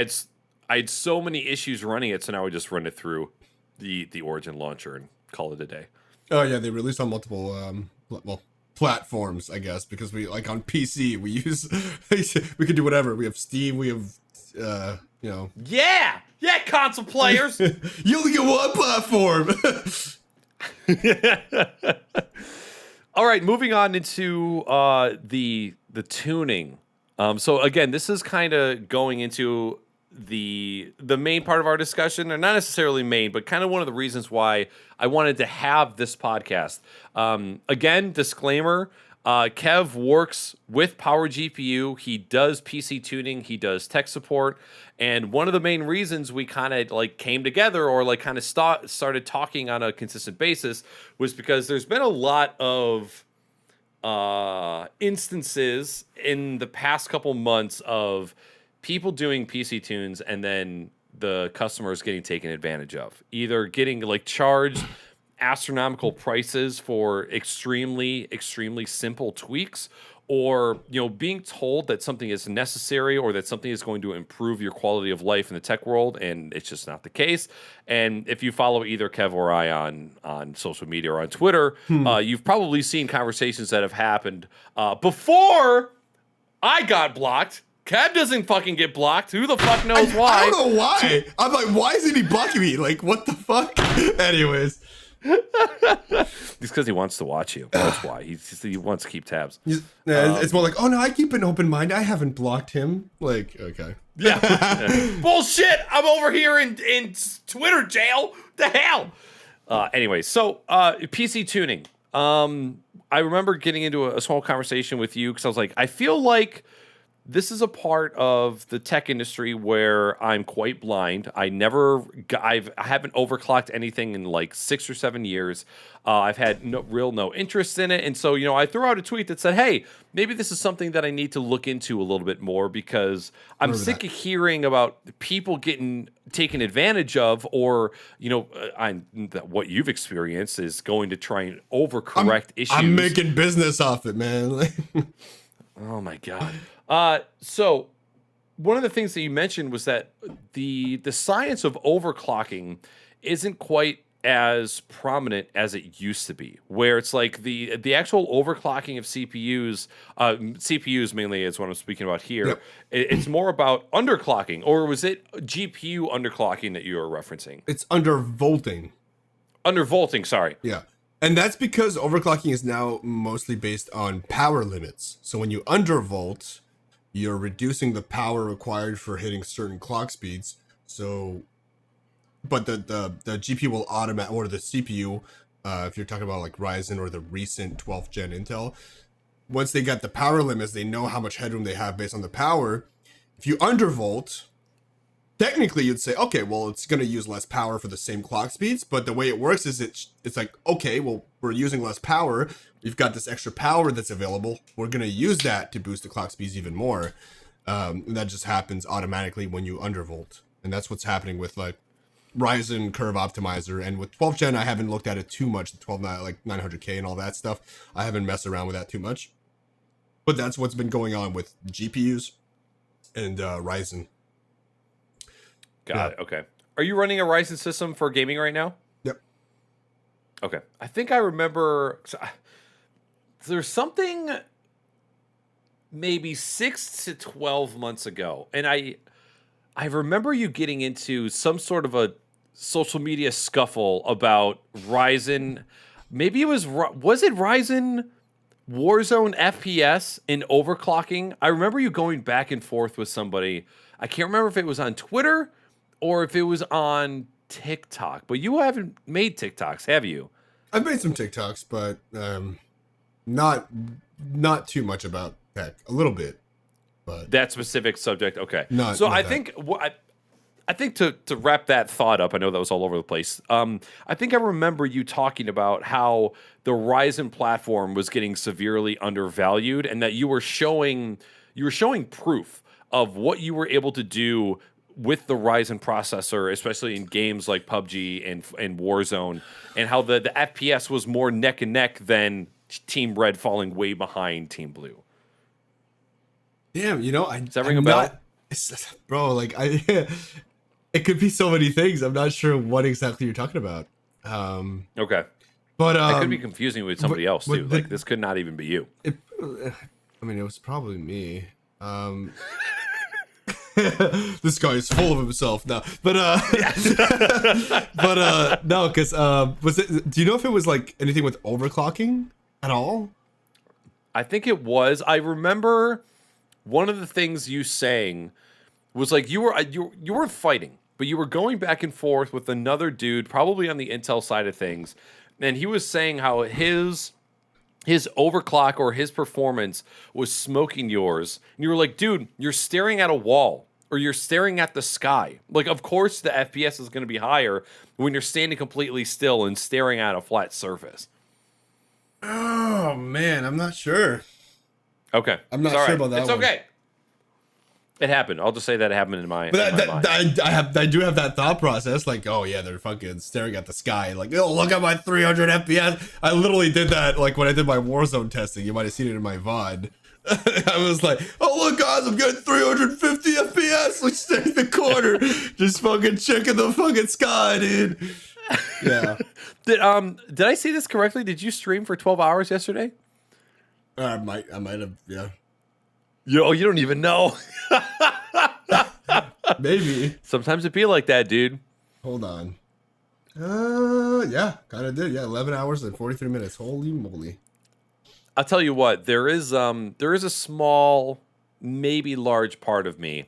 had so many issues running it, so now I just run it through the Origin launcher and call it a day. Oh yeah, they released on multiple platforms, I guess, because we like on PC we use we can do whatever. We have Steam, we have Yeah, console players. You only get one platform. All right, moving on into the tuning. So again, this is kind of going into the main part of our discussion, or not necessarily main, but kind of one of the reasons why I wanted to have this podcast. Again, disclaimer, Kev works with Power GPU. He does PC tuning, he does tech support, and one of the main reasons we kind of like came together or like kind of started talking on a consistent basis was because there's been a lot of instances in the past couple months of people doing PC tunes and then the customers getting taken advantage of, either getting like charged astronomical prices for extremely simple tweaks, or being told that something is necessary or that something is going to improve your quality of life in the tech world, and it's just not the case. And if you follow either Kev or I on social media or on Twitter, you've probably seen conversations that have happened before I got blocked. Kev doesn't fucking get blocked. Who the fuck knows why? I don't know why. I'm like, why isn't he blocking me? Like, what the fuck? Anyways. It's because he wants to watch you. That's why. He wants to keep tabs. It's more like, oh no, I keep an open mind. I haven't blocked him. Like, okay. Yeah. Bullshit. I'm over here in Twitter jail. The hell? Anyway, so PC tuning. I remember getting into a small conversation with you because I was like, I feel like this is a part of the tech industry where I'm quite blind. I haven't overclocked anything in like 6 or 7 years. I've had no interest in it. And so, I threw out a tweet that said, hey, maybe this is something that I need to look into a little bit more, because I'm sick of hearing about people getting taken advantage of, or, what you've experienced is going to try and overcorrect issues. I'm making business off it, man. Oh my God. So one of the things that you mentioned was that the science of overclocking isn't quite as prominent as it used to be, where it's like the actual overclocking of CPUs mainly is what I'm speaking about here. Yep. It's more about underclocking, or was it GPU underclocking that you were referencing? It's undervolting. Undervolting, sorry. Yeah. And that's because overclocking is now mostly based on power limits. So when you undervolt, you're reducing the power required for hitting certain clock speeds. So, but the GPU will or the CPU, if you're talking about like Ryzen or the recent 12th gen Intel, once they get the power limits, they know how much headroom they have based on the power. If you undervolt, technically you'd say, okay, well, it's going to use less power for the same clock speeds, but the way it works is it's like, okay, well, we're using less power. We've got this extra power that's available. We're going to use that to boost the clock speeds even more. And that just happens automatically when you undervolt. And that's what's happening with like Ryzen curve optimizer. And with 12th gen, I haven't looked at it too much, the 12 like 900K and all that stuff. I haven't messed around with that too much. But that's what's been going on with GPUs and Ryzen. Got it. Okay. Are you running a Ryzen system for gaming right now? Yep. Okay. I think I remember there's something maybe 6 to 12 months ago, and I remember you getting into some sort of a social media scuffle about Ryzen. Maybe it was it Ryzen Warzone FPS and overclocking? I remember you going back and forth with somebody. I can't remember if it was on Twitter or if it was on TikTok, but you haven't made TikToks, have you? I've made some TikToks, but not too much about tech. A little bit, but that specific subject. Okay. I think I think to wrap that thought up, I know that was all over the place. I think I remember you talking about how the Ryzen platform was getting severely undervalued, and that you were showing proof of what you were able to do with the Ryzen processor, especially in games like PUBG and Warzone, and how the FPS was more neck and neck than Team Red falling way behind Team Blue. Damn, does that ring a bell? Bro, like it could be so many things. I'm not sure what exactly you're talking about. Okay, but I could be confusing with somebody else too. Like this could not even be you. It was probably me. This guy is full of himself now, but no, because was it? Do you know if it was like anything with overclocking at all? I think it was. I remember one of the things you saying was like you weren't fighting, but you were going back and forth with another dude, probably on the Intel side of things, and he was saying how his overclock or his performance was smoking yours. And you were like, dude, you're staring at a wall or you're staring at the sky. Like, of course the FPS is going to be higher when you're standing completely still and staring at a flat surface. Oh, man, I'm not sure. Okay. I'm not sure about that It's one. okay. It happened. I'll just say that it happened in my But mind. I do have that thought process, like, oh yeah, they're fucking staring at the sky, like, oh, look at my 300 FPS. I literally did that, like, when I did my Warzone testing. You might have seen it in my VOD. I was like, oh look guys, I'm getting 350 FPS, like, stay in the corner, just fucking checking the fucking sky, dude. Yeah. Did I see this correctly? Did you stream for 12 hours yesterday? I might have, yeah. You don't even know. Maybe. Sometimes it be like that, dude. Hold on. Yeah, kind of did. Yeah, 11 hours and 43 minutes. Holy moly. I'll tell you what, there is a small, maybe large part of me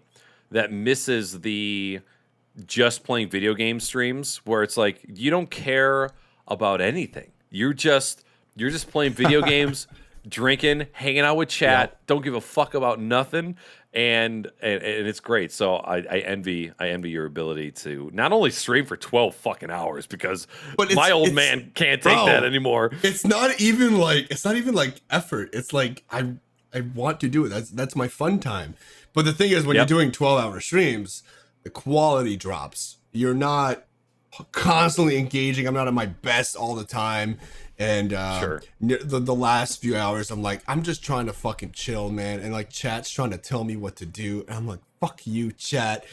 that misses the just playing video game streams where it's like you don't care about anything. You're just playing video games, drinking, hanging out with chat, don't give a fuck about nothing, and it's great. So I envy your ability to not only stream for 12 fucking hours because my old man can't take that anymore. It's not even like effort. It's like I want to do it. That's my fun time. But the thing is, when you're doing 12-hour streams, the quality drops. You're not constantly engaging. I'm not at my best all the time. And the last few hours, I'm like, I'm just trying to fucking chill, man. And like, chat's trying to tell me what to do. And I'm like, fuck you, chat.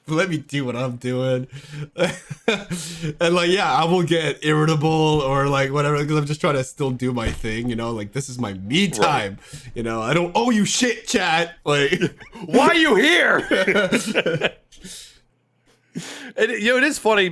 Let me do what I'm doing. And like, yeah, I will get irritable or like whatever, because I'm just trying to still do my thing, like, this is my me time. Right. I don't owe you shit, chat. Like, why are you here? And it is funny.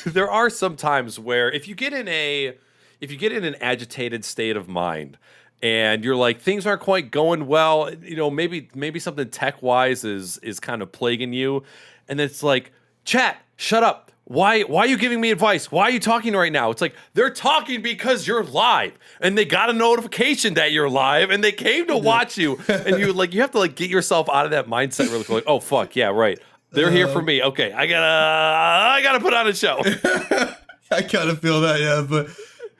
There are some times where if you get in an agitated state of mind and you're like, things aren't quite going well, maybe something tech wise is kind of plaguing you, and it's like, chat, shut up. Why are you giving me advice? Why are you talking right now? It's like, they're talking because you're live and they got a notification that you're live and they came to watch you, and you have to like get yourself out of that mindset really quick. Like, oh fuck, yeah, right. They're here for me. Okay, I gotta put on a show. I kind of feel that, yeah,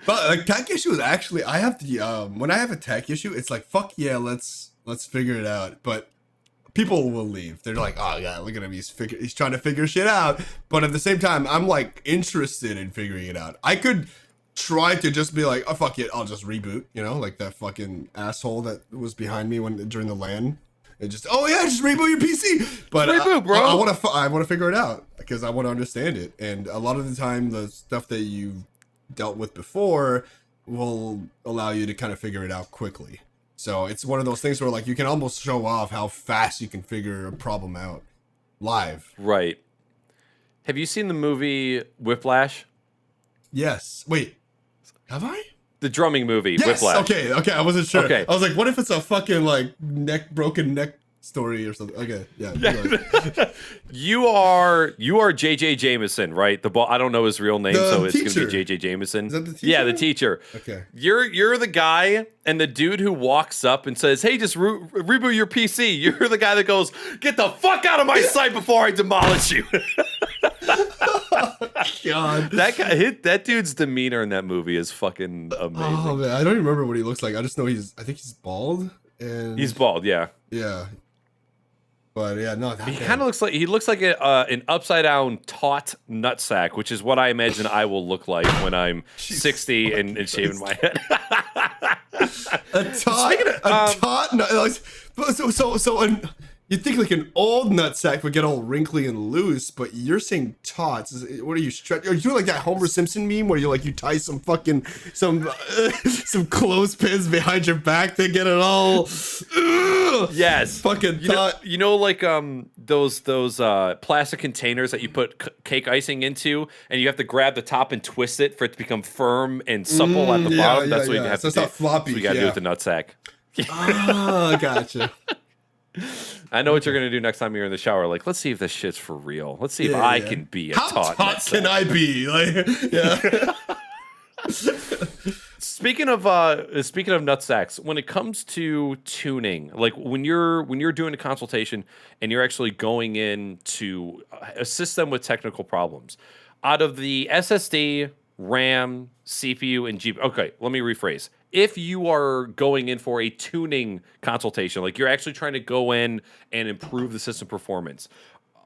but like tech issue is actually I have the when I have a tech issue, it's like fuck yeah, let's figure it out. But people will leave. They're like, oh yeah, look at him, he's trying to figure shit out. But at the same time, I'm like interested in figuring it out. I could try to just be like, oh fuck it, I'll just reboot, you know, like that fucking asshole that was behind me during the LAN. And just, oh yeah, just reboot your PC. But reboot, bro. I want to figure it out because I want to understand it. And a lot of the time, the stuff that you've dealt with before will allow you to kind of figure it out quickly. So it's one of those things where like you can almost show off how fast you can figure a problem out live. Right. Have you seen the movie Whiplash? Yes. Wait, have I? The drumming movie, Yes! Whiplash. Okay, I wasn't sure. Okay. I was like, what if it's a fucking like broken neck story or something? Okay, yeah. You are JJ Jameson, right? I don't know his real name, so it's gonna be JJ Jameson. Is that the teacher? Yeah, the teacher. Okay. You're the guy and the dude who walks up and says, "Hey, just reboot your PC." You're the guy that goes, "Get the fuck out of my sight before I demolish you." God. That dude's demeanor in that movie is fucking amazing. Oh man, I don't even remember what he looks like. I just know I think he's bald and He's bald, yeah. Yeah. But yeah, no, He kind of looks like an upside down taut nutsack, which is what I imagine I will look like when I'm 60 and shaving my head. a taut. You'd think like an old nutsack would get all wrinkly and loose, but you're saying taut. What are you stretch? Are you doing like that Homer Simpson meme where you tie some fucking some clothespins behind your back to get it all? Yes, fucking taut. You know, like those plastic containers that you put cake icing into, and you have to grab the top and twist it for it to become firm and supple at the bottom. That's what you have to do. It's not floppy. So you got to do with the nutsack. Oh, gotcha. I know what you're gonna do next time you're in the shower. Like, let's see if this shit's for real. Let's see if I can be a taut. How taut can I be? Like, yeah. Speaking of nutsacks, when it comes to tuning, like when you're doing a consultation and you're actually going in to assist them with technical problems, out of the SSD, RAM, CPU, and GPU. Okay, let me rephrase. If you are going in for a tuning consultation, like you're actually trying to go in and improve the system performance,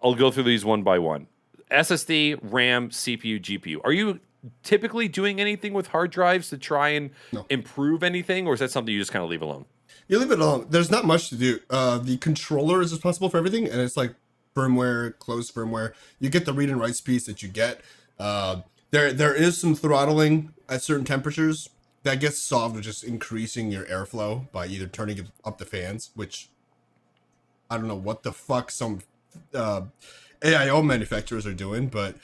I'll go through these one by one. SSD, RAM, CPU, GPU. Are you typically doing anything with hard drives to try and improve anything, or is that something you just kind of leave alone? You leave it alone. There's not much to do. The controller is responsible for everything, and it's like firmware, closed firmware. You get the read and write speeds that you get. There is some throttling at certain temperatures. That gets solved with just increasing your airflow by either turning up the fans, which I don't know what the fuck some AIO manufacturers are doing, but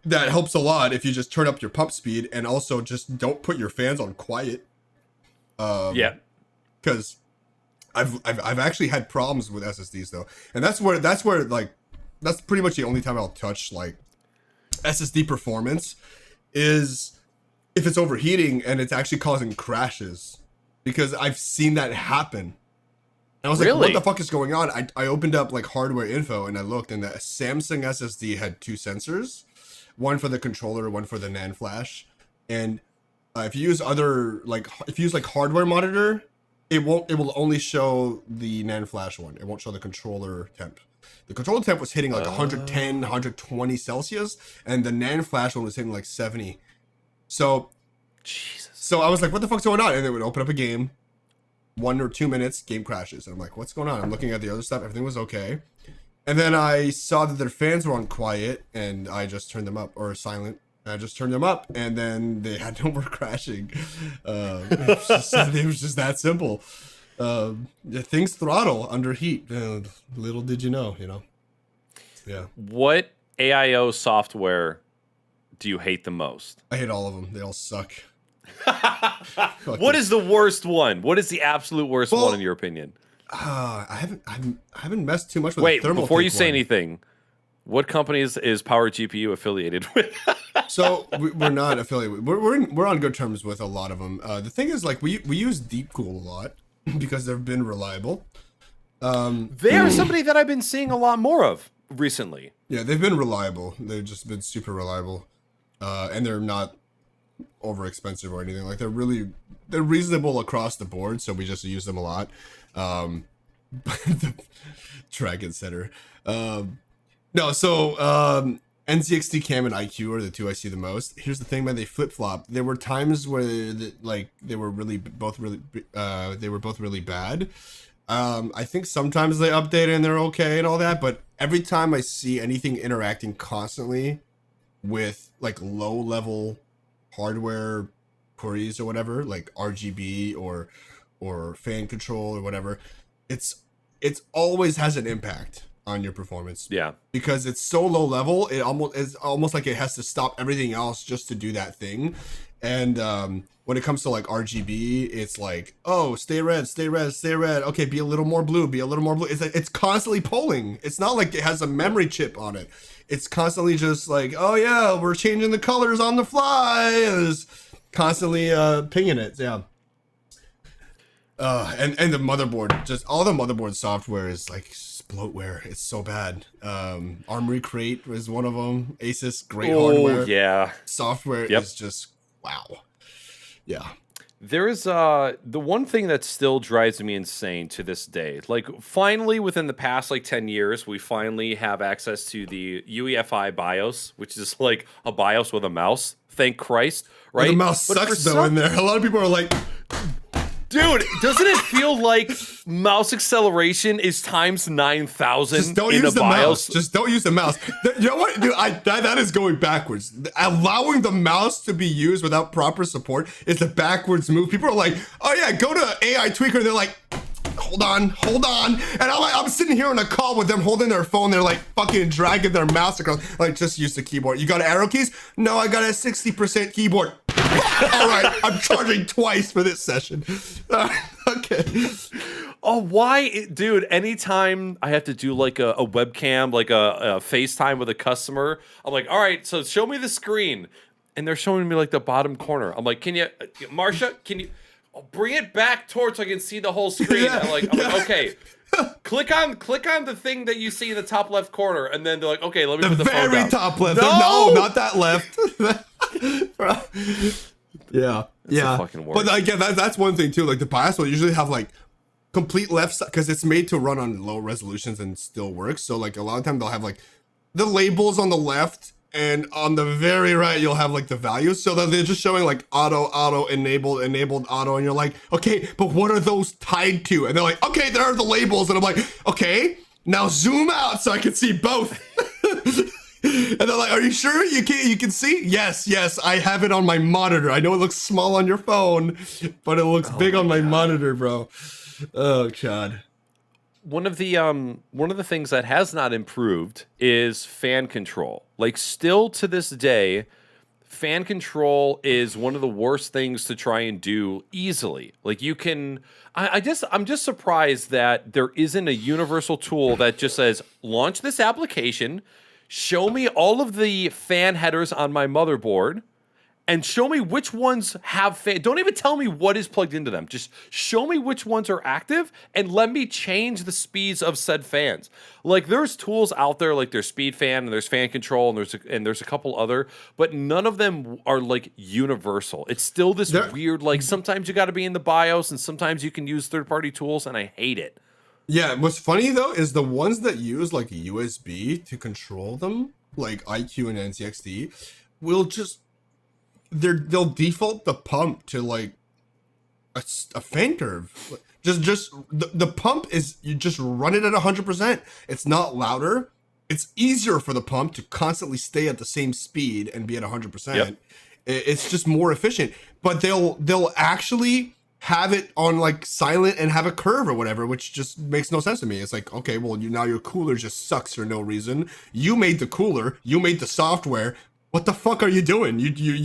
that helps a lot if you just turn up your pump speed and also just don't put your fans on quiet. Yeah, because I've actually had problems with SSDs though, and that's where like that's pretty much the only time I'll touch like SSD performance is if it's overheating and it's actually causing crashes, because I've seen that happen. And I was like, what the fuck is going on? I opened up like hardware info and I looked, and the Samsung SSD had two sensors, one for the controller, one for the NAND flash. And if you use hardware monitor, it will only show the NAND flash one. It won't show the controller temp. The controller temp was hitting like 110, 120 Celsius, and the NAND flash one was hitting like 70. So, Jesus. So I was like, what the fuck's going on? And it would open up a game, 1 or 2 minutes, game crashes. And I'm like, what's going on? I'm looking at the other stuff. Everything was okay. And then I saw that their fans were on quiet, and I just turned them up, or silent. And I just turned them up, and then they had no more crashing. It was just that simple. Things throttle under heat. Little did you know, Yeah. What AIO software do you hate the most? I hate all of them. They all suck. What is the worst one? What is the absolute worst one in your opinion? I haven't messed too much with. Wait, before you say anything, what company is Power GPU affiliated with? So we're not affiliated. We're on good terms with a lot of them. The thing is, like we use Deepcool a lot because they've been reliable. They are somebody that I've been seeing a lot more of recently. Yeah, they've been reliable. They've just been super reliable. And they're not over expensive or anything. Like they're reasonable across the board, so we just use them a lot. The Dragon Center. No, so NZXT Cam and IQ are the two I see the most. Here's the thing, man, they flip-flop. There were times where they were both really bad. I think sometimes they update and they're okay and all that, but every time I see anything interacting constantly with like low level hardware queries or whatever, like RGB or fan control or whatever, it's always has an impact on your performance. Yeah. Because it's so low level, it's almost like it has to stop everything else just to do that thing. And when it comes to like RGB, it's like, oh, stay red, stay red, stay red. Okay, be a little more blue, be a little more blue. It's constantly polling. It's not like it has a memory chip on it. It's constantly just like, oh yeah, we're changing the colors on the fly. And it's constantly pinging it. Yeah. And the motherboard, just all the motherboard software is like bloatware. It's so bad. Armory Crate is one of them. Asus, great hardware. Yeah. Software is just wow. Yeah. There is the one thing that still drives me insane to this day. Like finally within the past like 10 years, we finally have access to the UEFI BIOS, which is like a BIOS with a mouse. Thank Christ, right? Well, the mouse sucks though in there. A lot of people are like, dude, doesn't it feel like mouse acceleration is times 9,000 just don't in use a the BIOS? mouse. Just don't use the mouse. You know what, dude? That is going backwards. Allowing the mouse to be used without proper support is the backwards move. People are like, oh yeah, go to AI Tweaker. They're like, hold on. And I'm sitting here on a call with them holding their phone. They're like fucking dragging their mouse across. Like, just use the keyboard. You got arrow keys? No, I got a 60% keyboard. All right, I'm charging twice for this session. Okay. Oh, why? Dude, anytime I have to do like a webcam, like a FaceTime with a customer, I'm like, all right, so show me the screen. And they're showing me like the bottom corner. I'm like, Marsha, can you bring it back towards so I can see the whole screen? Yeah, I'm like, okay. Click on the thing that you see in the top left corner, and then they're like, okay, let me put the phone down. Very top left. No, not that left. Yeah. Fucking worst. But again, that's one thing too. Like the BIOS will usually have like complete left side because it's made to run on low resolutions and still works. So like a lot of time they'll have like the labels on the left, and on the very right you'll have like the values. So that they're just showing like auto, enabled auto, and you're like, okay, but what are those tied to? And they're like, okay, there are the labels, and I'm like, okay, now zoom out so I can see both. And they're like, are you sure you can see? Yes, I have it on my monitor. I know it looks small on your phone, but it looks big on my monitor, bro. Oh God. One of the things that has not improved is fan control. Like still to this day, fan control is one of the worst things to try and do easily. Like you can, I'm just surprised that there isn't a universal tool that just says, launch this application, show me all of the fan headers on my motherboard, and show me which ones have fan. Don't even tell me what is plugged into them. Just show me which ones are active and let me change the speeds of said fans. Like there's tools out there, like there's speed fan and there's fan control and there's a couple other, but none of them are like universal. It's still this weird, like sometimes you got to be in the BIOS and sometimes you can use third-party tools, and I hate it. Yeah, what's funny though is the ones that use like USB to control them, like IQ and NZXT, will just they'll default the pump to like a fan curve. Just the pump is, you just run it at 100%. It's not louder. It's easier for the pump to constantly stay at the same speed and be at 100%. Yep. It's just more efficient. But they'll actually have it on like silent and have a curve or whatever, which just makes no sense to me. It's like, okay, well, now your cooler just sucks for no reason. You made the cooler, you made the software. What the fuck are you doing?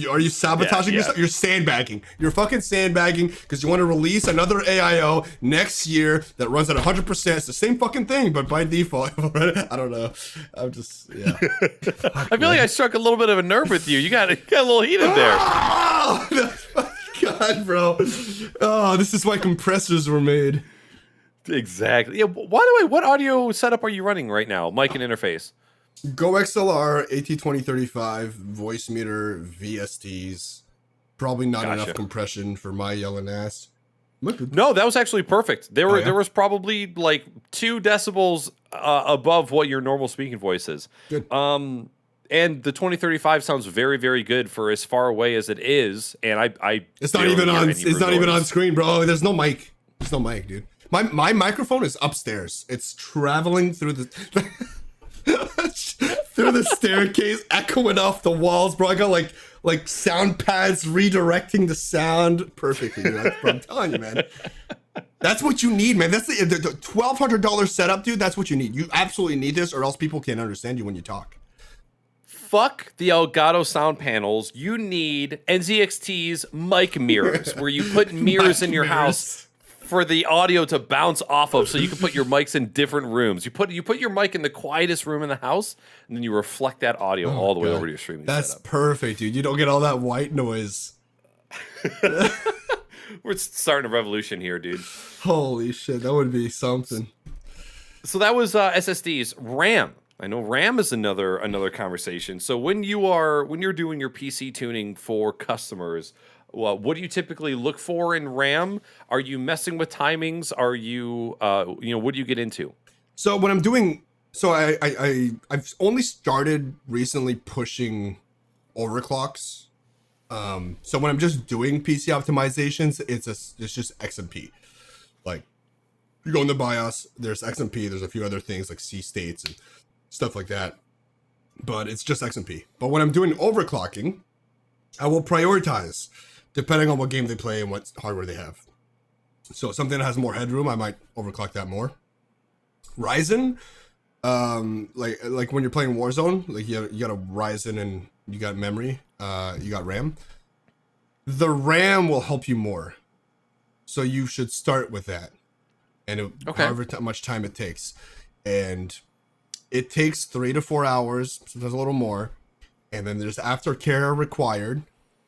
Are you sabotaging yourself? You're sandbagging. You're fucking sandbagging because you want to release another AIO next year that runs at 100%. It's the same fucking thing, but by default. I don't know. I'm just, yeah. I feel like I struck a little bit of a nerve with you. You got a little heated there. Oh, God, bro. Oh, this is why compressors were made. Exactly. Yeah. By the way, what audio setup are you running right now? Mic and interface. Go XLR, AT2035, voice meter, VSTs. Probably not Gotcha. enough compression for my yelling ass. No, that was actually perfect. There were yeah? there was probably like 2 decibels above what your normal speaking voice is. Good. And the 2035 sounds very, very good for as far away as it is. And I It's not even on. It's not even on screen, bro. There's no mic. There's no mic, dude. My microphone is upstairs. It's traveling through the through the staircase, echoing off the walls, bro. I got like sound pads redirecting the sound perfectly, dude. I'm telling you, man. That's what you need, man. That's the $1,200 setup, dude. That's what you need. You absolutely need this, or else people can't understand you when you talk. Fuck the Elgato sound panels. You need NZXT's mic mirrors, where you put mirrors in your house for the audio to bounce off of, so you can put your mics in different rooms. You put your mic in the quietest room in the house, and then you reflect that audio all the way over to your streaming That's setup. perfect, dude. You don't get all that white noise. We're starting a revolution here, dude. Holy shit, that would be something. So that was SSDs. RAM. I know RAM is another conversation. So when you're doing your PC tuning for customers, what do you typically look for in RAM? Are you messing with timings? Are you what do you get into? So when I'm doing, so I've only started recently pushing overclocks. So when I'm just doing PC optimizations, it's just XMP. Like you go in the BIOS, there's XMP, there's a few other things like C states and stuff like that, but it's just XMP. But when I'm doing overclocking, I will prioritize depending on what game they play and what hardware they have. So something that has more headroom, I might overclock that more. Ryzen, like when you're playing Warzone, like you got a Ryzen and you got memory, you got RAM. The RAM will help you more, so you should start with that, and however much time it takes, and it takes 3 to 4 hours, sometimes a little more, and then there's aftercare required,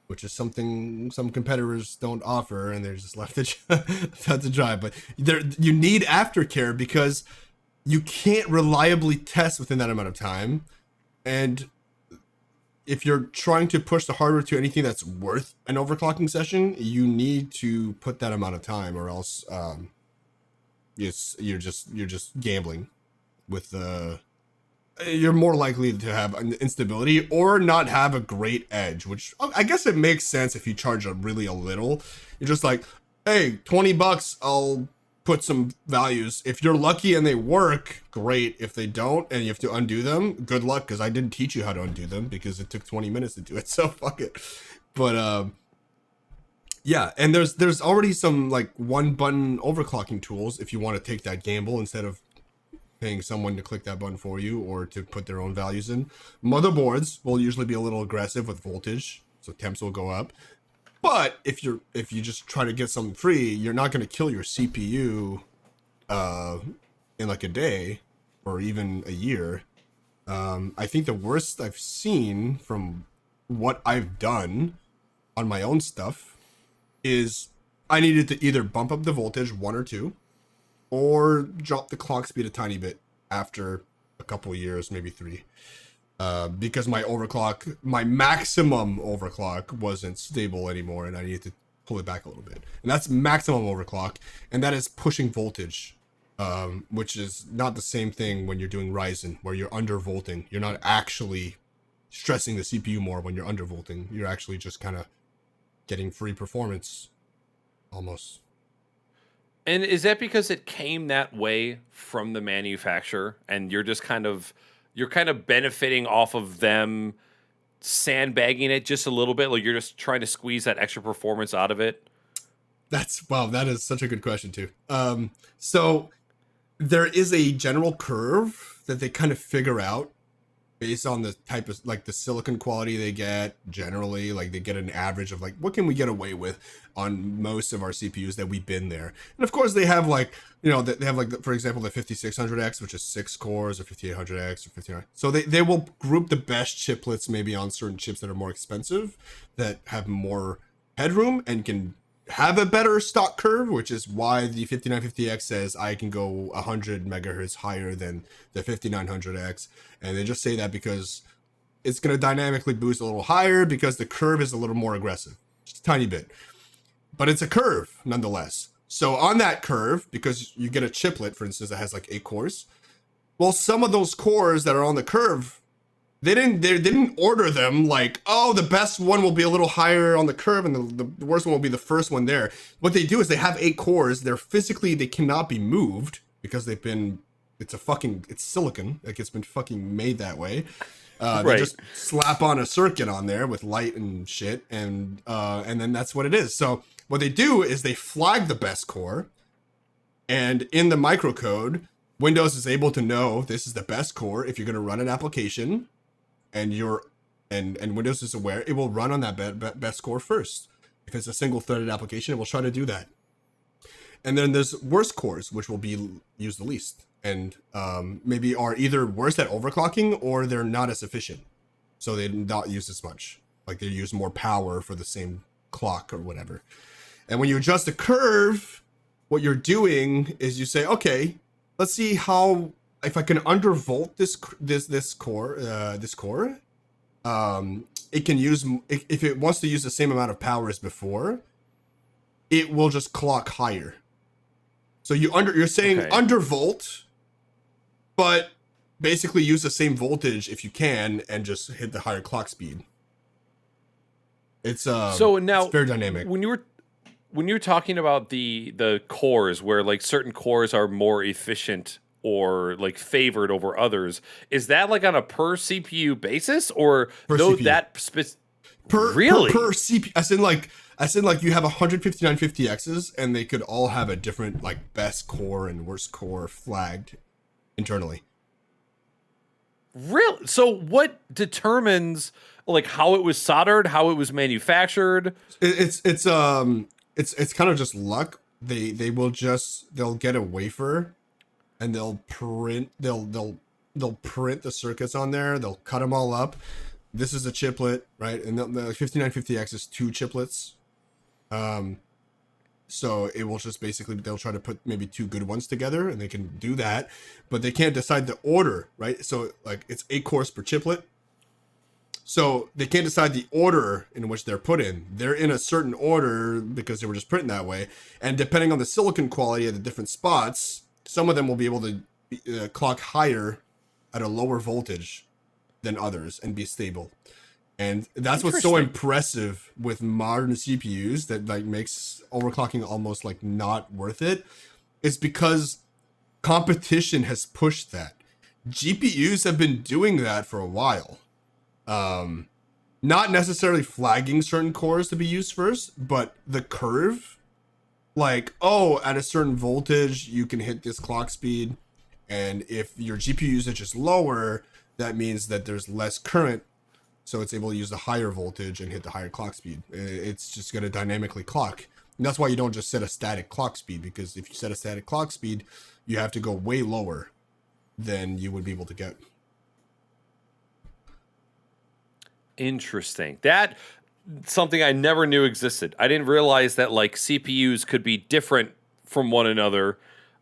which is something some competitors don't offer, and they're just left to dry. But you need aftercare because you can't reliably test within that amount of time, and if you're trying to push the hardware to anything that's worth an overclocking session, you need to put that amount of time, or else you're just gambling with the. You're more likely to have an instability or not have a great edge, which I guess it makes sense if you charge a little. You're just like, hey, $20, I'll put some values. If you're lucky and they work, great. If they don't and you have to undo them, good luck, because I didn't teach you how to undo them because it took 20 minutes to do it, so fuck it. But yeah, and there's already some like one button overclocking tools if you want to take that gamble instead of paying someone to click that button for you or to put their own values in. Motherboards will usually be a little aggressive with voltage, so temps will go up. But if you just try to get something free, you're not going to kill your CPU in like a day or even a year. I think the worst I've seen from what I've done on my own stuff is I needed to either bump up the voltage 1 or 2, or drop the clock speed a tiny bit after a couple years, maybe 3. Because my maximum overclock wasn't stable anymore, and I needed to pull it back a little bit. And that's maximum overclock, and that is pushing voltage, which is not the same thing when you're doing Ryzen, where you're undervolting. You're not actually stressing the CPU more when you're undervolting. You're actually just kind of getting free performance, almost. And is that because it came that way from the manufacturer, and you're kind of benefiting off of them sandbagging it just a little bit? Like you're just trying to squeeze that extra performance out of it? That is such a good question too. So there is a general curve that they kind of figure out based on the type of, like, the silicon quality they get generally. Like they get an average of like, what can we get away with on most of our CPUs that we've been there. And of course they have like, they have like, for example, the 5600X, which is 6 cores, or 5800X or 59. So they will group the best chiplets maybe on certain chips that are more expensive, that have more headroom and can have a better stock curve, which is why the 5950X says I can go 100 megahertz higher than the 5900X. And they just say that because it's going to dynamically boost a little higher because the curve is a little more aggressive. Just a tiny bit. But it's a curve nonetheless. So on that curve, because you get a chiplet, for instance, that has like 8 cores, well, some of those cores that are on the curve, they didn't order them like, oh, the best one will be a little higher on the curve and the worst one will be the first one there. What they do is they have 8 cores. They cannot be moved because it's silicon. Like it's been fucking made that way. They just slap on a circuit on there with light and shit. And then that's what it is. So what they do is they flag the best core, and in the microcode, Windows is able to know this is the best core. If you're going to run an application and Windows is aware, it will run on that best core first. If it's a single threaded application, it will try to do that. And then there's worst cores, which will be used the least, and maybe are either worse at overclocking or they're not as efficient. So they're not used as much. Like they use more power for the same clock or whatever. And when you adjust the curve, what you're doing is you say, okay, let's see if I can undervolt this core, it can use, if it wants to use the same amount of power as before, it will just clock higher. So you're saying undervolt, but basically use the same voltage if you can and just hit the higher clock speed. It's so now it's very dynamic. When you were talking about the cores, where like certain cores are more efficient or like favored over others, is that like on a per CPU basis, or per though CPU. that really per CPU? As in like you have 15950Xs and they could all have a different like best core and worst core flagged internally. Really? So what determines like how it was soldered, how it was manufactured? It's kind of just luck. They'll get a wafer and they'll print the circuits on there. They'll cut them all up. This is a chiplet, right? And the 5950X is 2 chiplets. So it will just basically, they'll try to put maybe 2 good ones together and they can do that, but they can't decide the order, right? So like it's 8 cores per chiplet. So they can't decide the order in which they're put in. They're in a certain order because they were just printed that way. And depending on the silicon quality at the different spots, some of them will be able to clock higher at a lower voltage than others and be stable. And that's what's so impressive with modern CPUs that like makes overclocking almost like not worth it, is because competition has pushed that. GPUs have been doing that for a while. Not necessarily flagging certain cores to be used first, but the curve, like, oh, at a certain voltage, you can hit this clock speed. And if your GPU usage is lower, that means that there's less current. So it's able to use the higher voltage and hit the higher clock speed. It's just going to dynamically clock. And that's why you don't just set a static clock speed, because if you set a static clock speed, you have to go way lower than you would be able to get. Interesting. That something I never knew existed. I didn't realize that like CPUs could be different from one another.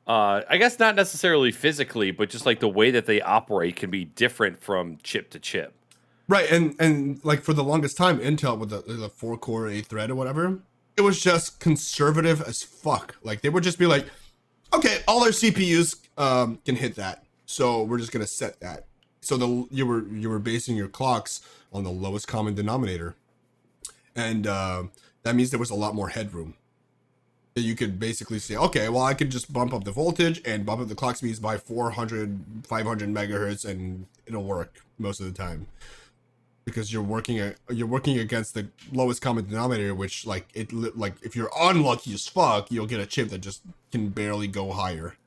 I guess not necessarily physically, but just like the way that they operate can be different from chip to chip. Right, and like for the longest time, Intel with the 4-core 8-thread or whatever, it was just conservative as fuck. Like they would just be like, okay, all our CPUs can hit that, so we're just gonna set that. So you were basing your clocks on the lowest common denominator, and that means there was a lot more headroom. You could basically say, okay, well, I could just bump up the voltage and bump up the clock speeds by 400, 500 megahertz, and it'll work most of the time. Because you're working against the lowest common denominator, which like if you're unlucky as fuck, you'll get a chip that just can barely go higher.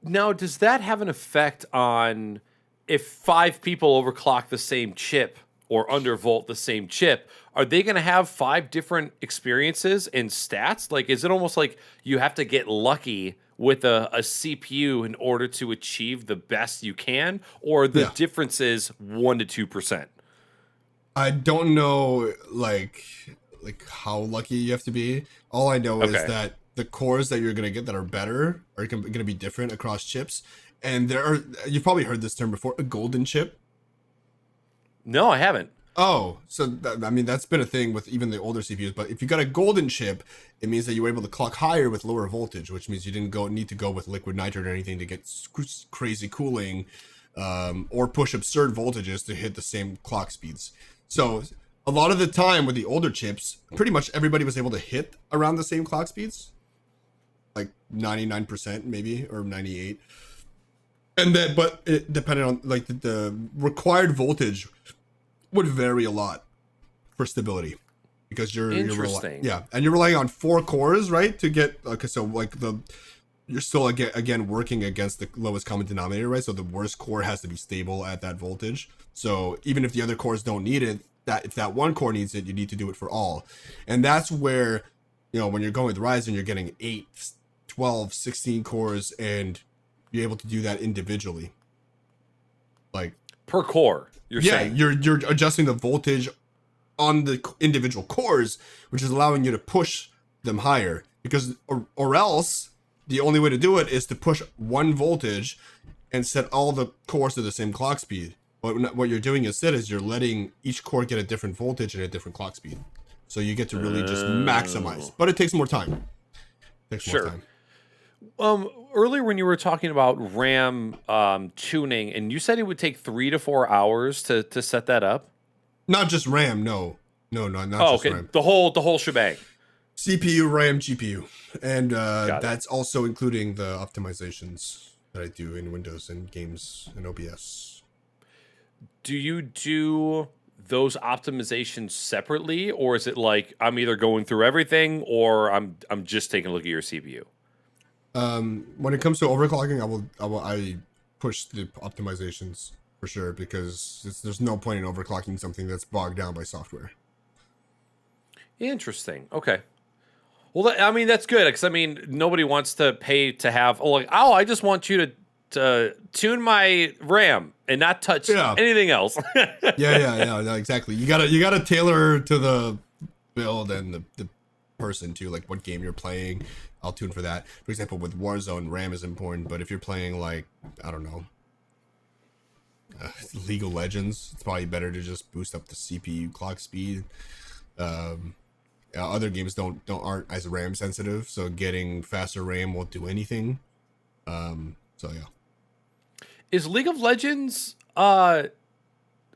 Now, does that have an effect on if 5 people overclock the same chip or undervolt the same chip? Are they going to have 5 different experiences and stats? Like, is it almost like you have to get lucky with a CPU in order to achieve the best you can, or the difference is 1 to 2%? I don't know, like like how lucky you have to be. All I know is that the cores that you're gonna get that are better are gonna be different across chips. And you've probably heard this term before, a golden chip. No, I haven't. Oh, so that's been a thing with even the older CPUs. But if you got a golden chip, it means that you were able to clock higher with lower voltage, which means you didn't need to go with liquid nitrogen or anything to get crazy cooling, or push absurd voltages to hit the same clock speeds. So a lot of the time with the older chips, pretty much everybody was able to hit around the same clock speeds, like 99% maybe, or 98. And then, but it depended on like the required voltage would vary a lot for stability, because you're relying on 4 cores, right, to get so like you're still again working against the lowest common denominator, right? So the worst core has to be stable at that voltage. So even if the other cores don't need it, that if that one core needs it, you need to do it for all. And that's where, when you're going with Ryzen, you're getting 8, 12, 16 cores, and you're able to do that individually, like per core. You're saying you're adjusting the voltage on the individual cores, which is allowing you to push them higher, because or else the only way to do it is to push one voltage and set all the cores to the same clock speed. But what you're doing instead is you're letting each core get a different voltage and a different clock speed, so you get to really just maximize. But it takes more time. Earlier when you were talking about RAM tuning, and you said it would take 3 to 4 hours to set that up. Not just RAM, not just RAM. The whole shebang. CPU, RAM, GPU, and that's also including the optimizations that I do in Windows and games and OBS. Do you do those optimizations separately, or is it like I'm either going through everything or I'm just taking a look at your CPU? When it comes to overclocking, I push the optimizations for sure, because there's no point in overclocking something that's bogged down by software. Interesting. Okay. Well, that's good, because nobody wants to pay to have I just want you to tune my RAM and not touch anything else. yeah, exactly. You gotta tailor to the build and the person too, like what game you're playing. I'll tune for that. For example, with Warzone, RAM is important, but if you're playing like, I don't know, League of Legends, it's probably better to just boost up the CPU clock speed. Other games aren't as RAM sensitive, so getting faster RAM won't do anything. So yeah. Is League of Legends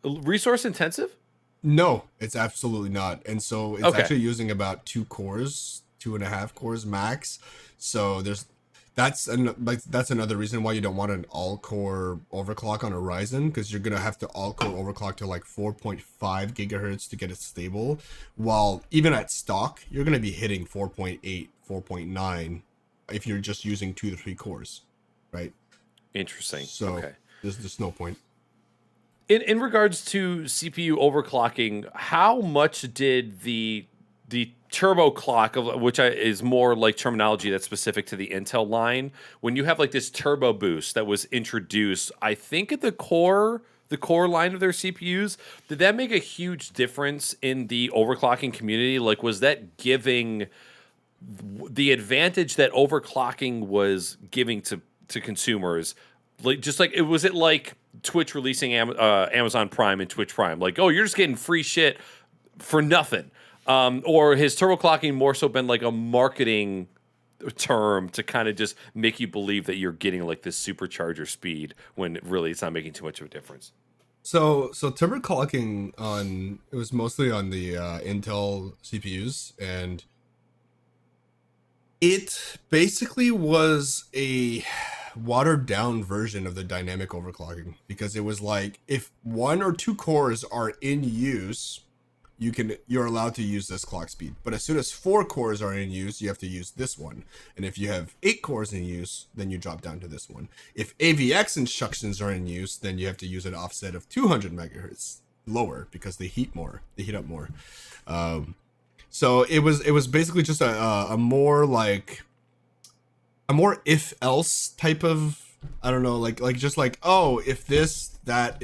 resource intensive? No, it's absolutely not. And so it's actually using about 2 cores, 2.5 cores max. So that's another reason why you don't want an all-core overclock on a Ryzen, because you're gonna have to all-core overclock to like 4.5 gigahertz to get it stable. While even at stock, you're gonna be hitting 4.8, 4.9 if you're just using 2 to 3 cores, right? Interesting. So there's no point. In regards to CPU overclocking, how much did the turbo clock, which is more like terminology that's specific to the Intel line, when you have like this turbo boost that was introduced, I think at the core line of their CPUs, did that make a huge difference in the overclocking community? Like, was that giving the advantage that overclocking was giving to consumers? Like, was it like Twitch releasing Amazon Prime and Twitch Prime? Like, oh, you're just getting free shit for nothing. Or has turbo clocking more so been like a marketing term to kind of just make you believe that you're getting like this supercharger speed when really it's not making too much of a difference? So turbo clocking it was mostly on the Intel CPUs, and it basically was a watered down version of the dynamic overclocking, because it was like if 1 or 2 cores are in use, you're allowed to use this clock speed, but as soon as 4 cores are in use, you have to use this one. And if you have 8 cores in use, then you drop down to this one. If AVX instructions are in use, then you have to use an offset of 200 megahertz lower, because they heat up more. So it was basically just a more if else type of, I don't know, like just like, oh, if this, that,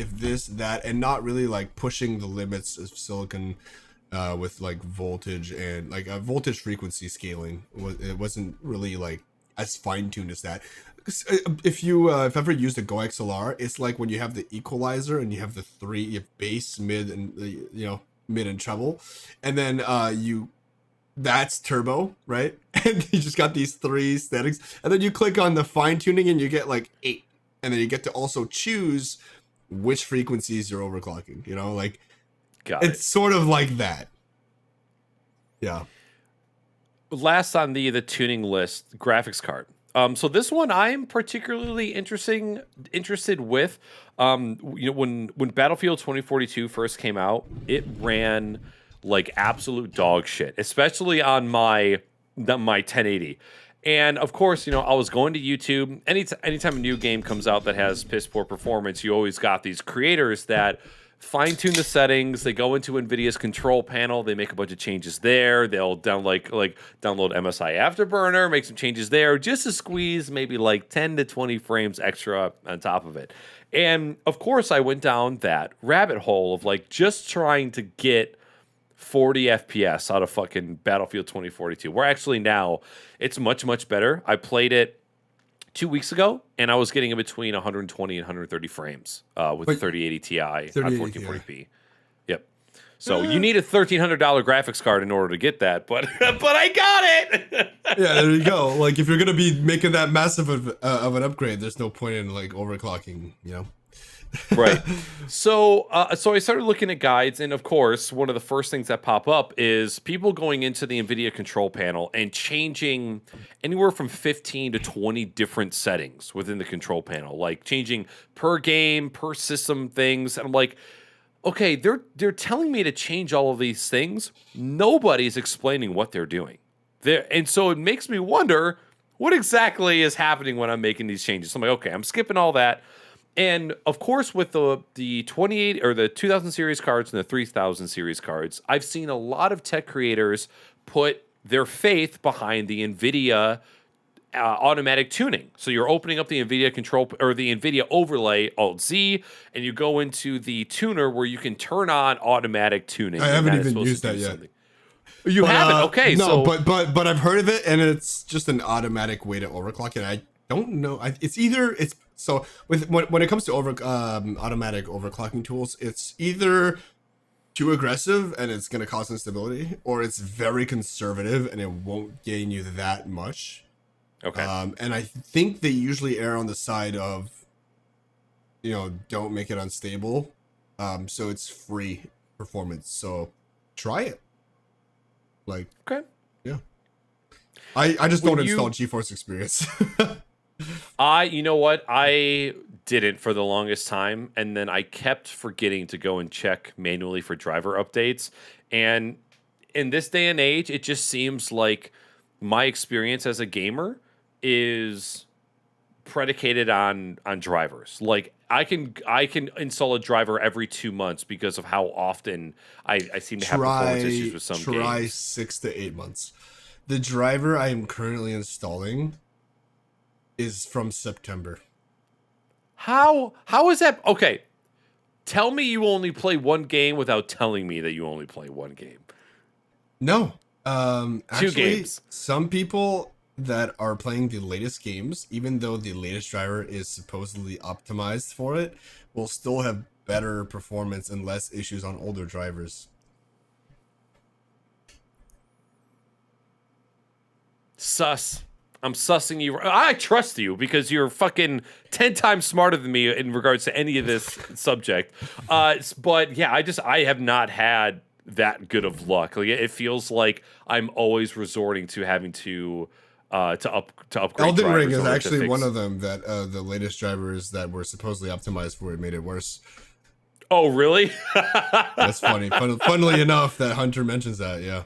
and not really like pushing the limits of silicon with like voltage and like voltage frequency scaling. It wasn't really like as fine tuned as that. If you if ever used a Go XLR, it's like when you have the equalizer and you have the three, you have bass, mid, and mid and treble, and then that's turbo, right? And you just got these three settings, and then you click on the fine tuning and you get like 8, and then you get to also choose which frequencies you're overclocking. Like it's sort of like that. Yeah. Last on the tuning list, graphics card. So this one I'm particularly interested with. When Battlefield 2042 first came out, it ran like absolute dog shit, especially on my 1080. And of course, I was going to YouTube. Anytime a new game comes out that has piss poor performance, you always got these creators that fine tune the settings. They go into NVIDIA's control panel. They make a bunch of changes there. They'll download MSI Afterburner, make some changes there, just to squeeze maybe like 10 to 20 frames extra on top of it. And of course, I went down that rabbit hole of like just trying to get 40 FPS out of fucking Battlefield 2042. Where actually now it's much, much better. I played it 2 weeks ago, and I was getting in between 120 and 130 frames with 3080 Ti on 1440p. Yep. So you need a $1,300 graphics card in order to get that, but I got it. Yeah, there you go. Like if you're gonna be making that massive of an upgrade, there's no point in like overclocking. Right. So I started looking at guides, and of course, one of the first things that pop up is people going into the NVIDIA control panel and changing anywhere from 15 to 20 different settings within the control panel, like changing per game, per system things. And I'm like, okay, they're telling me to change all of these things. Nobody's explaining what they're doing. And so it makes me wonder what exactly is happening when I'm making these changes. So I'm like, okay, I'm skipping all that. And of course, with the 28 or the 2000 series cards and the 3000 series cards, I've seen a lot of tech creators put their faith behind the NVIDIA automatic tuning. So you're opening up the NVIDIA control or the NVIDIA overlay Alt Z, and you go into the tuner where you can turn on automatic tuning. I haven't even used that yet. You haven't? Okay, no, but I've heard of it, and it's just an automatic way to overclock it. I don't know. So when it comes to automatic overclocking tools, it's either too aggressive and it's going to cause instability, or it's very conservative and it won't gain you that much. Okay. And I think they usually err on the side of, don't make it unstable. So it's free performance. So try it. Like, okay. Yeah. I just don't install GeForce Experience. You know what? I didn't for the longest time, and then I kept forgetting to go and check manually for driver updates. And in this day and age, it just seems like my experience as a gamer is predicated on drivers. Like I can install a driver every 2 months because of how often I seem to have performance issues with some games. Try 6 to 8 months. The driver I am currently installing is from September. How is that? Okay, tell me you only play one game without telling me that you only play one game. No, actually, 2 games. Some people that are playing the latest games, even though the latest driver is supposedly optimized for it, will still have better performance and less issues on older drivers. Sus. I'm sussing you. I trust you because you're fucking 10 times smarter than me in regards to any of this subject. But yeah, I have not had that good of luck. Like, it feels like I'm always resorting to having to upgrade. Elden Ring is actually one of them that the latest drivers that were supposedly optimized for it made it worse. Oh, really? That's funny. Funnily enough, that Hunter mentions that. Yeah.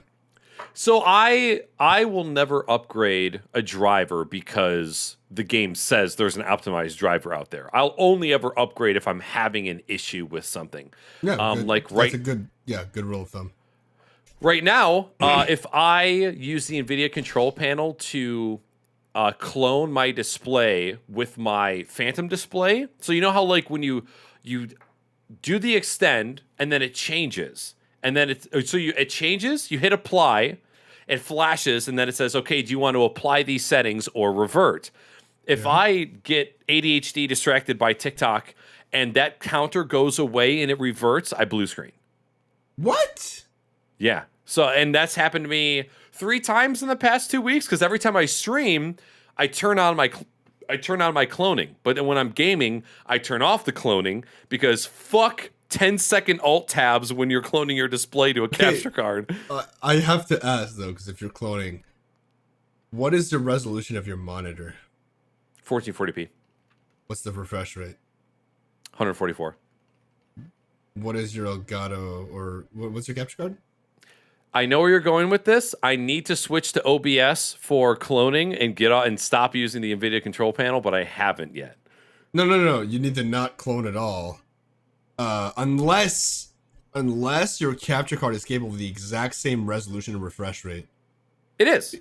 So I will never upgrade a driver because the game says there's an optimized driver out there. I'll only ever upgrade if I'm having an issue with something. Yeah, that's a good rule of thumb. Right now, if I use the NVIDIA control panel to clone my display with my Phantom display, so you know how like when you do the extend and then it changes. and then it changes. You hit apply, it flashes, and then it says, okay, do you want to apply these settings or revert? If I get ADHD distracted by TikTok and that counter goes away and it reverts, I blue screen. What? Yeah. So, and that's happened to me 3 times in the past 2 weeks, because every time I stream, I turn on my cloning. But then when I'm gaming, I turn off the cloning, because fuck 10-second alt tabs when you're cloning your display to a capture card. I have to ask though, because if you're cloning, what is the resolution of your monitor? 1440p. What's the refresh rate? 144. What is your Elgato, or what's your capture card? I know where you're going with this. I need to switch to OBS for cloning and get out and stop using the NVIDIA control panel, but I haven't yet. No. You need to not clone at all, unless your capture card is capable of the exact same resolution and refresh rate. It is.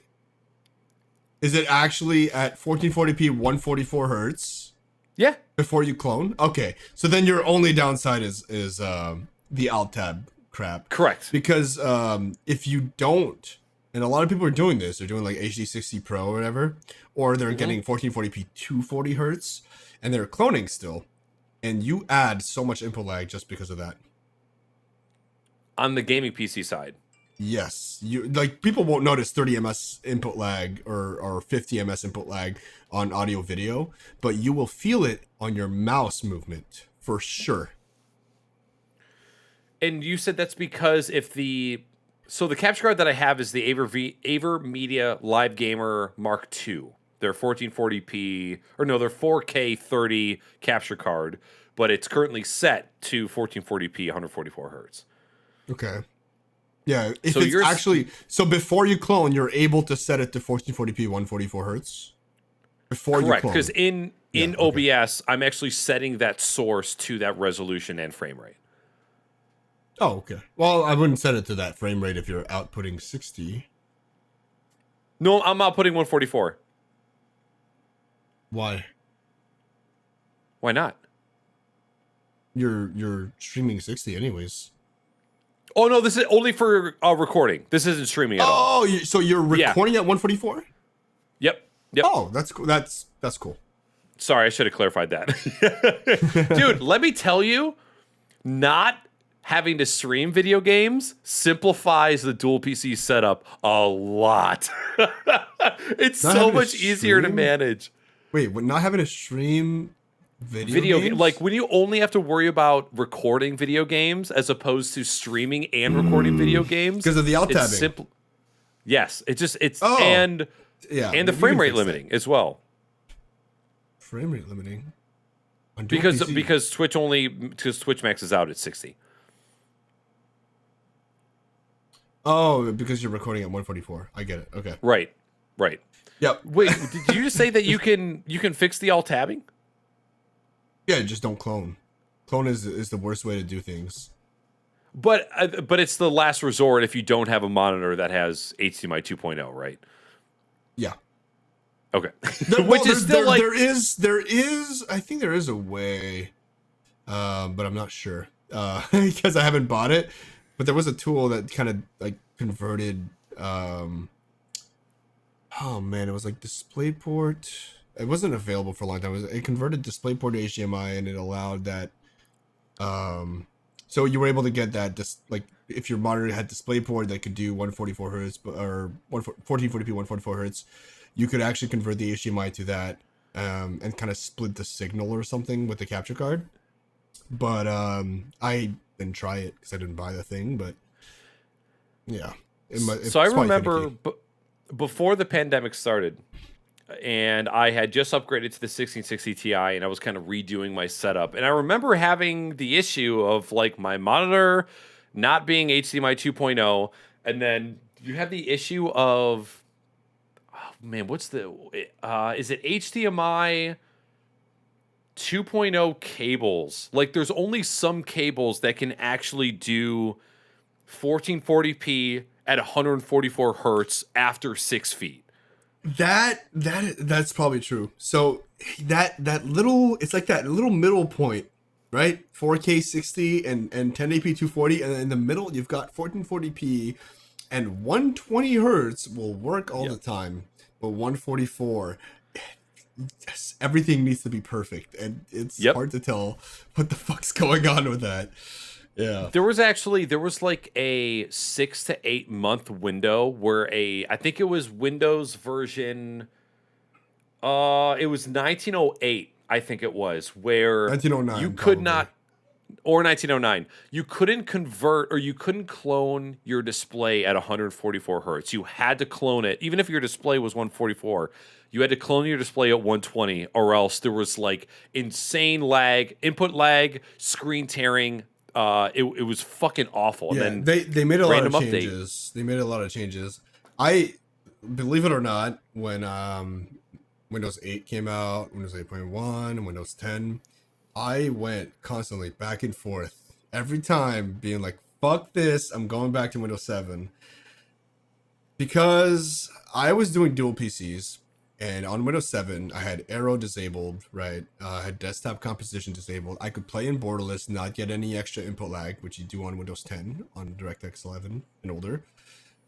Is it actually at 1440p 144 hertz? Yeah. Before you clone? Okay. So then your only downside is the alt tab crap. Correct. Because if you don't, and a lot of people are doing this, they're doing like HD60 Pro or whatever, or they're getting 1440p 240 hertz, and they're cloning still, and you add so much input lag just because of that. On the gaming PC side. Yes, you like people won't notice 30 ms input lag or 50 ms input lag on audio video, but you will feel it on your mouse movement for sure. And you said that's because the capture card that I have is the AverMedia Live Gamer Mark II. They're 1440p, or no, they're 4K 30 capture card, but it's currently set to 1440p 144 hertz. Okay. Yeah, if so it's actually so before you clone, you're able to set it to 1440p 144 hertz. Before correct, you clone. because in OBS, I'm actually setting that source to that resolution and frame rate. Oh, okay. Well, I wouldn't set it to that frame rate if you're outputting 60. No, I'm outputting 144. Why? Why not? You're streaming 60 anyways. Oh no, this is only for recording. This isn't streaming at all. Oh, so you're recording at 144? Yep. Oh, that's cool. That's cool. Sorry, I should have clarified that. Dude, let me tell you, not having to stream video games simplifies the dual PC setup a lot. It's so much easier to manage. Wait, not having to stream video games? Like when you only have to worry about recording video games as opposed to streaming and recording video games because of the alt tabbing. Yes, and the frame rate limiting as well. Frame rate limiting because Twitch maxes out at 60. Oh, because you're recording at 144. I get it. Okay. Right. Yep. Wait, did you just say that you can fix the alt tabbing? Yeah, just don't clone. Clone is the worst way to do things. But it's the last resort if you don't have a monitor that has HDMI 2.0, right? Yeah. Okay. Which is still like there is I think there is a way, but I'm not sure because I haven't bought it. But there was a tool that kind of like converted. Oh man, it was like DisplayPort. It wasn't available for a long time. It converted DisplayPort to HDMI, and it allowed that. So you were able to get that like if your monitor had DisplayPort that could do 144 hertz or 1440p 144 hertz, you could actually convert the HDMI to that and kind of split the signal or something with the capture card. But I didn't try it because I didn't buy the thing. But yeah, so I remember before the pandemic started. And I had just upgraded to the 1660 Ti, and I was kind of redoing my setup. And I remember having the issue of like my monitor not being HDMI 2.0, and then you have the issue of, oh man, is it HDMI 2.0 cables? Like, there's only some cables that can actually do 1440p at 144 hertz after 6 feet. That's probably true. So that little, it's like that little middle point right? 4K 60 and 1080p 240, and in the middle you've got 1440p and 120 hertz will work all the time, but 144, yes, everything needs to be perfect, and it's hard to tell what the fuck's going on with that. Yeah. There was like a 6 to 8 month window where I think it was Windows version it was 1908, I think it was, where 1909 you could probably. not, or 1909, you couldn't convert or you couldn't clone your display at 144 hertz. You had to clone it, even if your display was 144. You had to clone your display at 120, or else there was like insane lag, input lag, screen tearing. It was fucking awful. Yeah, and then they made a lot of random update. changes. They made a lot of changes. I believe it or not, when Windows 8 came out, Windows 8.1, and Windows 10, I went constantly back and forth every time, being like, "Fuck this! I'm going back to Windows 7," because I was doing dual PCs. And on Windows 7, I had Aero disabled, right? I had desktop composition disabled. I could play in borderless, not get any extra input lag, which you do on Windows 10, on DirectX 11 and older.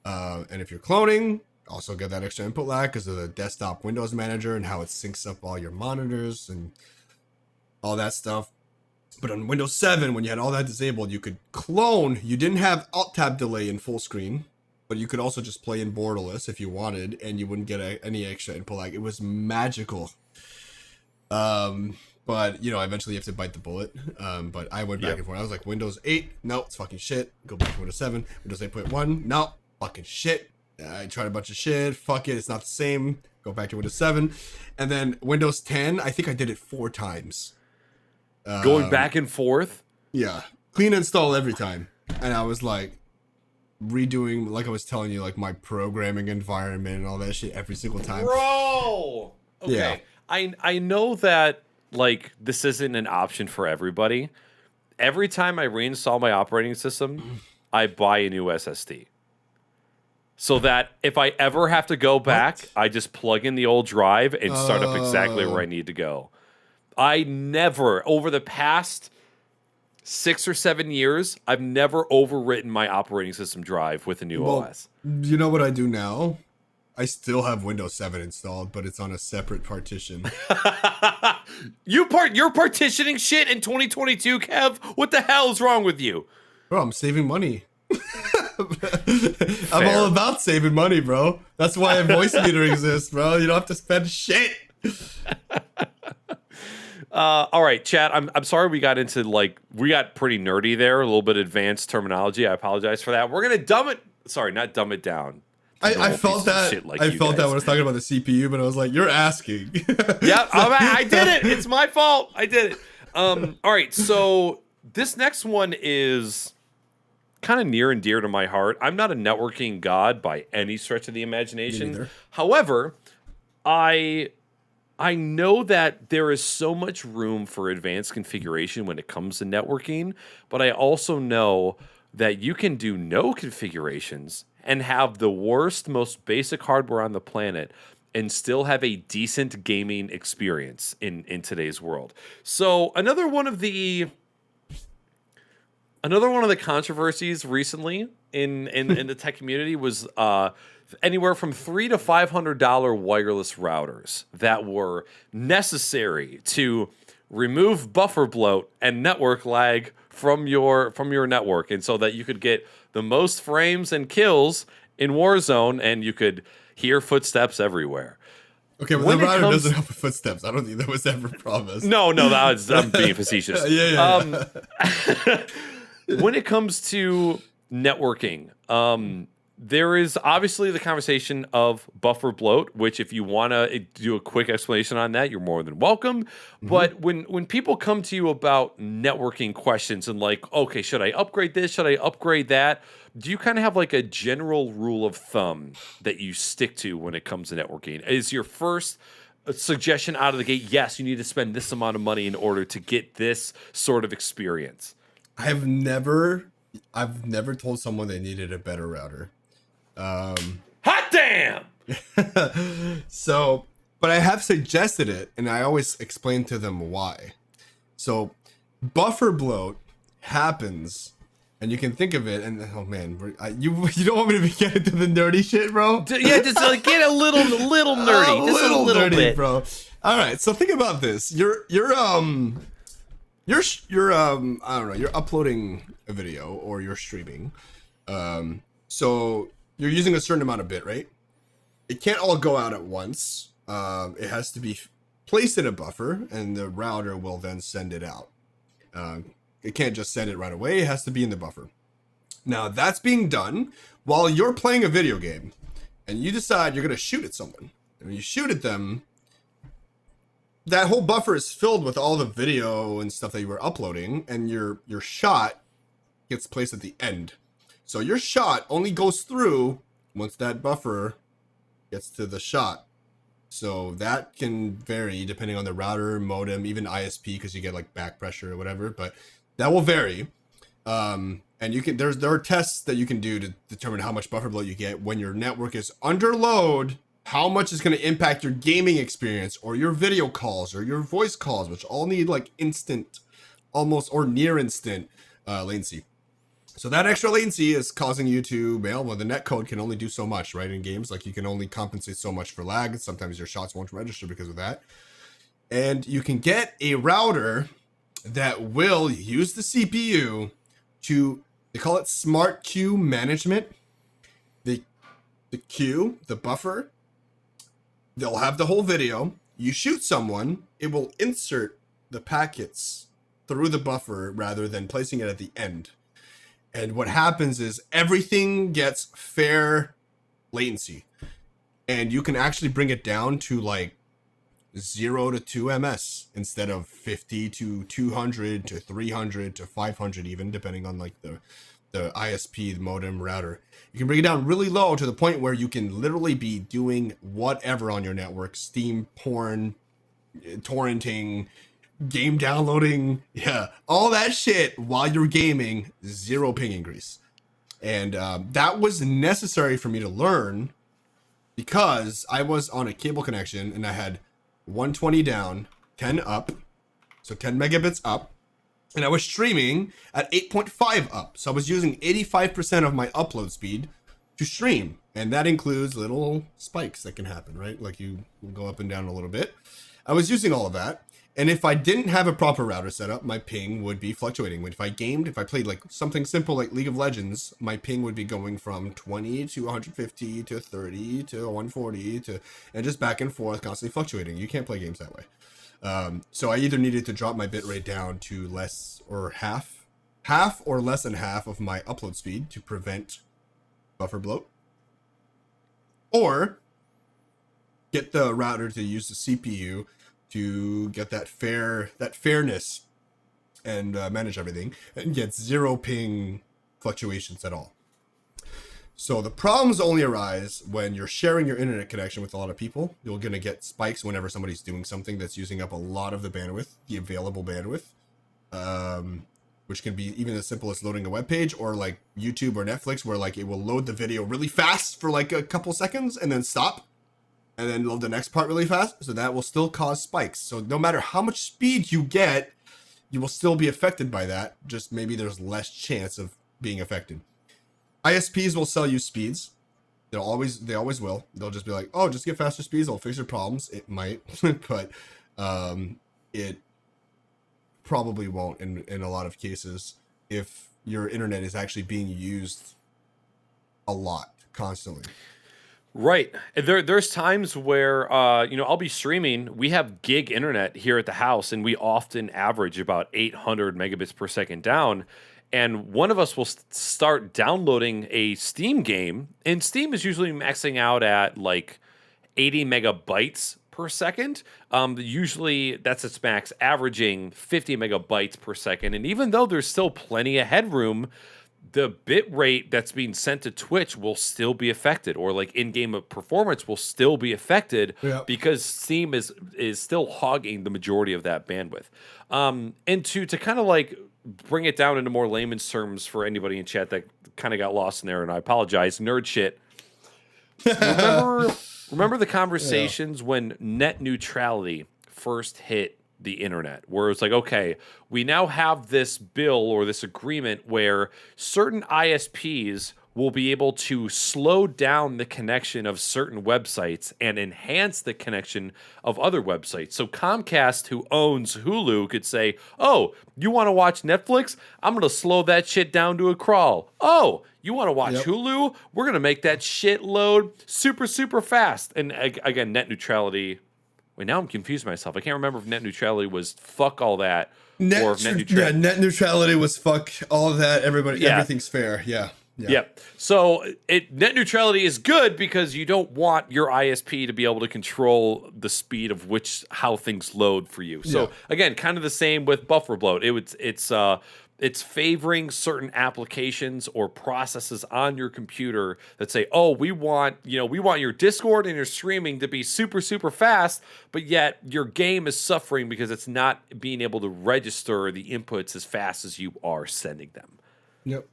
And if you're cloning, also get that extra input lag because of the desktop Windows Manager and how it syncs up all your monitors and all that stuff. But on Windows 7, when you had all that disabled, you could clone. You didn't have Alt-Tab delay in full screen, but you could also just play in borderless if you wanted, and you wouldn't get any extra input lag. It was magical. But you know, eventually you have to bite the bullet. But I went back and forth. I was like, Windows 8, no, it's fucking shit. Go back to Windows 7. Windows 8.1, no, fucking shit. I tried a bunch of shit. Fuck it, it's not the same. Go back to Windows 7. And then Windows 10, I think I did it 4 times. Going back and forth? Yeah. Clean install every time. And I was like, redoing, like I was telling you, like my programming environment and all that shit every single time. Bro! Okay. Yeah. I know that, like, this isn't an option for everybody. Every time I reinstall my operating system, I buy a new SSD. So that if I ever have to go back, I just plug in the old drive and start up exactly where I need to go. I never, over the past 6 or 7 years, I've never overwritten my operating system drive with a new OS. You know what I do now? I still have Windows 7 installed, but it's on a separate partition. You're partitioning shit in 2022, Kev? What the hell is wrong with you? Bro, I'm saving money. I'm all about saving money, bro. That's why a voice meter exists, bro. You don't have to spend shit. All right, chat. I'm sorry we got pretty nerdy there, a little bit advanced terminology. I apologize for that. We're gonna not dumb it down. I felt that. I felt that when I was talking about the CPU, but I was like, "You're asking." Yep, I did it. It's my fault. I did it. All right, so this next one is kind of near and dear to my heart. I'm not a networking god by any stretch of the imagination. However, I know that there is so much room for advanced configuration when it comes to networking, but I also know that you can do no configurations and have the worst, most basic hardware on the planet and still have a decent gaming experience in today's world. So another one of the controversies recently in the tech community was anywhere from $300 to $500 wireless routers that were necessary to remove buffer bloat and network lag from your network, and so that you could get the most frames and kills in Warzone, and you could hear footsteps everywhere. Okay, but the router doesn't help with footsteps. I don't think that was ever promised. No, I'm being facetious. Yeah. When it comes to networking, there is obviously the conversation of buffer bloat, which if you want to do a quick explanation on that, you're more than welcome. Mm-hmm. But when people come to you about networking questions and like, okay, should I upgrade this? Should I upgrade that? Do you kind of have like a general rule of thumb that you stick to when it comes to networking? Is your first suggestion out of the gate, yes, you need to spend this amount of money in order to get this sort of experience? I've never told someone they needed a better router. Hot damn! But I have suggested it, and I always explain to them why. So buffer bloat happens, and you can think of it, and oh man, you don't want me to get into the nerdy shit, bro? Yeah, just like get a little nerdy, just a little nerdy, bit, bro. All right, so think about this. You're I don't know, you're uploading a video or you're streaming. So you're using a certain amount of bit rate. It can't all go out at once. It has to be placed in a buffer, and the router will then send it out. It can't just send it right away. It has to be in the buffer. Now that's being done while you're playing a video game, and you decide you're gonna shoot at someone. And when you shoot at them, that whole buffer is filled with all the video and stuff that you were uploading, and your shot gets placed at the end. So your shot only goes through once that buffer gets to the shot. So that can vary depending on the router, modem, even ISP, because you get like back pressure or whatever, but that will vary. And you can there are tests that you can do to determine how much buffer bloat you get when your network is under load, how much is going to impact your gaming experience or your video calls or your voice calls, which all need like instant, almost or near instant latency. So that extra latency is causing you to, well, the netcode can only do so much, right? In games, like you can only compensate so much for lag. Sometimes your shots won't register because of that. And you can get a router that will use the CPU to, they call it smart queue management. The queue, the buffer, they'll have the whole video. You shoot someone, it will insert the packets through the buffer rather than placing it at the end. And what happens is everything gets fair latency. And you can actually bring it down to like 0 to 2 ms instead of 50 to 200 to 300 to 500 even, depending on like the ISP, the modem, router. You can bring it down really low to the point where you can literally be doing whatever on your network. Steam, porn, torrenting, game downloading, all that shit while you're gaming, 0 ping increase. And that was necessary for me to learn because I was on a cable connection and I had 120 down, 10 up, so 10 megabits up, and I was streaming at 8.5 up. So I was using 85% of my upload speed to stream, and that includes little spikes that can happen, right? Like you will go up and down a little bit. I was using all of that. And if I didn't have a proper router set up, my ping would be fluctuating. If I gamed, if I played like something simple like League of Legends, my ping would be going from 20 to 150 to 30 to 140 to, and just back and forth, constantly fluctuating. You can't play games that way. So I either needed to drop my bitrate down to less or half or less than half of my upload speed to prevent buffer bloat, or get the router to use the CPU to get that fairness and manage everything and get 0 ping fluctuations at all. So the problems only arise when you're sharing your internet connection with a lot of people. You're going to get spikes whenever somebody's doing something that's using up a lot of the bandwidth, the available bandwidth, which can be even as simple as loading a web page, or like YouTube or Netflix, where like it will load the video really fast for like a couple seconds and then stop, and then load the next part really fast. So that will still cause spikes. So no matter how much speed you get, you will still be affected by that. Just maybe there's less chance of being affected. ISPs will sell you speeds. They always will. They'll just be like, oh, just get faster speeds, it'll fix your problems. It might, but it probably won't in a lot of cases if your internet is actually being used a lot, constantly. Right. There's times where, I'll be streaming. We have gig internet here at the house, and we often average about 800 megabits per second down. And one of us will start downloading a Steam game, and Steam is usually maxing out at like 80 megabytes per second. Usually that's its max, averaging 50 megabytes per second. And even though there's still plenty of headroom, the bit rate that's being sent to Twitch will still be affected, or like in-game performance will still be affected, because Steam is still hogging the majority of that bandwidth. And to kind of like bring it down into more layman's terms for anybody in chat that kind of got lost in there, and I apologize, nerd shit. Remember the conversations when net neutrality first hit the internet, where it's like, okay, we now have this bill or this agreement where certain ISPs will be able to slow down the connection of certain websites and enhance the connection of other websites. So Comcast, who owns Hulu, could say, oh, you want to watch Netflix? I'm going to slow that shit down to a crawl. Oh, you want to watch Hulu? We're going to make that shit load super, super fast. And again, net neutrality. Wait, now I'm confused myself. I can't remember if net neutrality was fuck all that or if net neutrality. Yeah, net neutrality was fuck all of that. Everybody, everything's fair. Yeah. Yep. So net neutrality is good because you don't want your ISP to be able to control the speed of how things load for you. So again, kind of the same with buffer bloat. It's favoring certain applications or processes on your computer that say, "Oh, we want your Discord and your streaming to be super, super fast," but yet your game is suffering because it's not being able to register the inputs as fast as you are sending them. Yep.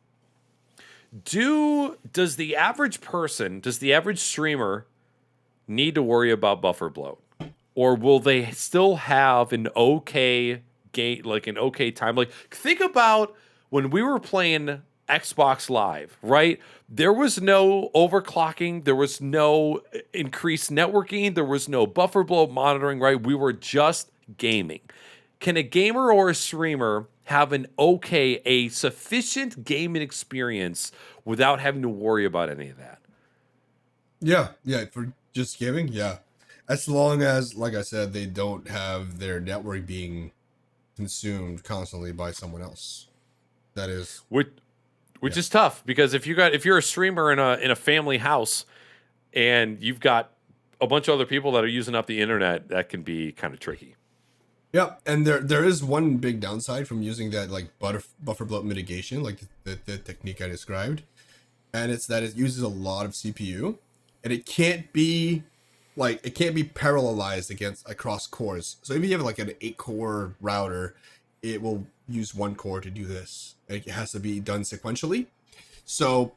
Does the average streamer need to worry about buffer bloat, or will they still have an okay game, like an okay time? Like, think about when we were playing Xbox Live, right? There was no overclocking, there was no increased networking, there was no buffer bloat monitoring, right? We were just gaming. Can a gamer or a streamer have a sufficient gaming experience without having to worry about any of that? Yeah, for just gaming, yeah. As long as, like I said, they don't have their network being consumed constantly by someone else. That is, which is tough, because if you're a streamer in a family house and you've got a bunch of other people that are using up the internet, that can be kind of tricky. Yeah, and there is one big downside from using that like buffer bloat mitigation, like the technique I described, and it's that it uses a lot of CPU, and it can't be parallelized across cores. So if you have like an 8-core router, it will use 1 core to do this. It has to be done sequentially. So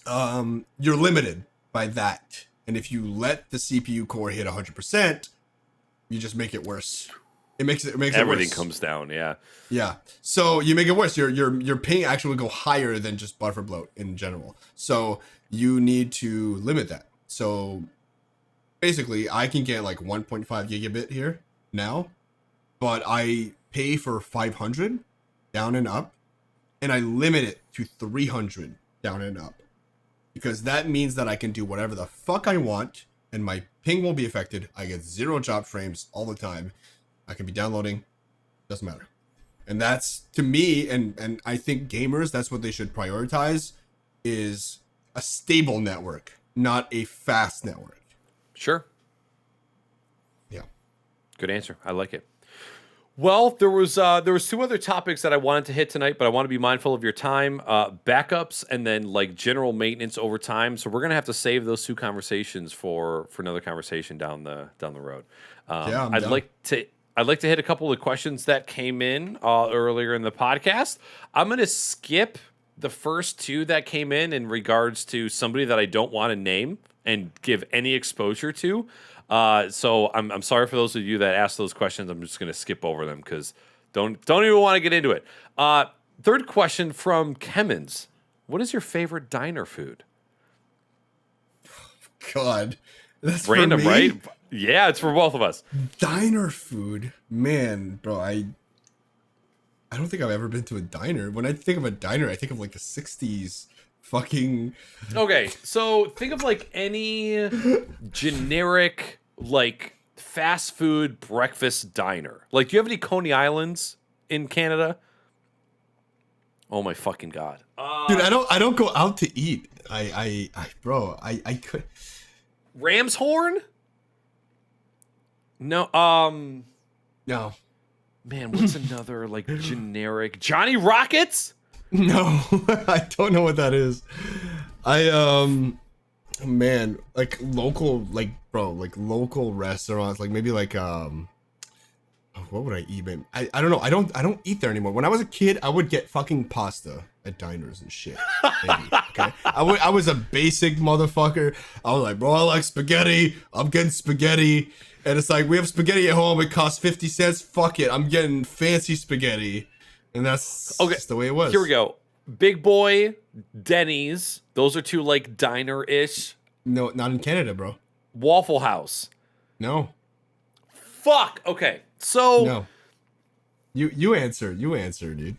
you're limited by that, and if you let the CPU core hit 100%, you just make it worse. It makes it worse. Everything comes down, yeah. Yeah. So you make it worse. Your ping actually will go higher than just buffer bloat in general. So you need to limit that. So basically, I can get like 1.5 gigabit here now, but I pay for 500 down and up, and I limit it to 300 down and up, because that means that I can do whatever the fuck I want, and my ping won't be affected. I get 0 drop frames all the time. I can be downloading, doesn't matter. And that's, to me, and I think gamers, that's what they should prioritize, is a stable network, not a fast network. Sure. Yeah. Good answer. I like it. Well, there was 2 other topics that I wanted to hit tonight, but I want to be mindful of your time. Backups and then like general maintenance over time. So we're gonna have to save those 2 conversations for another conversation down the road. I'd like to hit a couple of questions that came in earlier in the podcast. I'm going to skip the first 2 that came in regards to somebody that I don't want to name and give any exposure to. So I'm sorry for those of you that asked those questions. I'm just going to skip over them because don't even want to get into it. Third question from Kemmins. What is your favorite diner food? God, that's random, for me? Right? Yeah, it's for both of us. Diner food, man, bro. I don't think I've ever been to a diner. When I think of a diner, I think of like the 60s fucking. Okay, so think of like any generic like fast food breakfast diner. Like, do you have any Coney Islands in Canada? Oh my fucking god, dude! I don't go out to eat. I could. Ram's Horn. No, no. Man, what's another like generic Johnny Rockets? No, I don't know what that is. Man, like local, like bro, like local restaurants, like maybe like what would I eat? Man? I don't know. I don't eat there anymore. When I was a kid, I would get fucking pasta. at diners and shit. Maybe, okay? I was a basic motherfucker. I was like, bro, I like spaghetti. I'm getting spaghetti. And it's like, we have spaghetti at home. It costs 50 cents. Fuck it. I'm getting fancy spaghetti. And that's just the way it was. Here we go. Big Boy, Denny's. Those are two like diner-ish. No, not in Canada, bro. Waffle House. No. Fuck. Okay. So No. You answer, dude.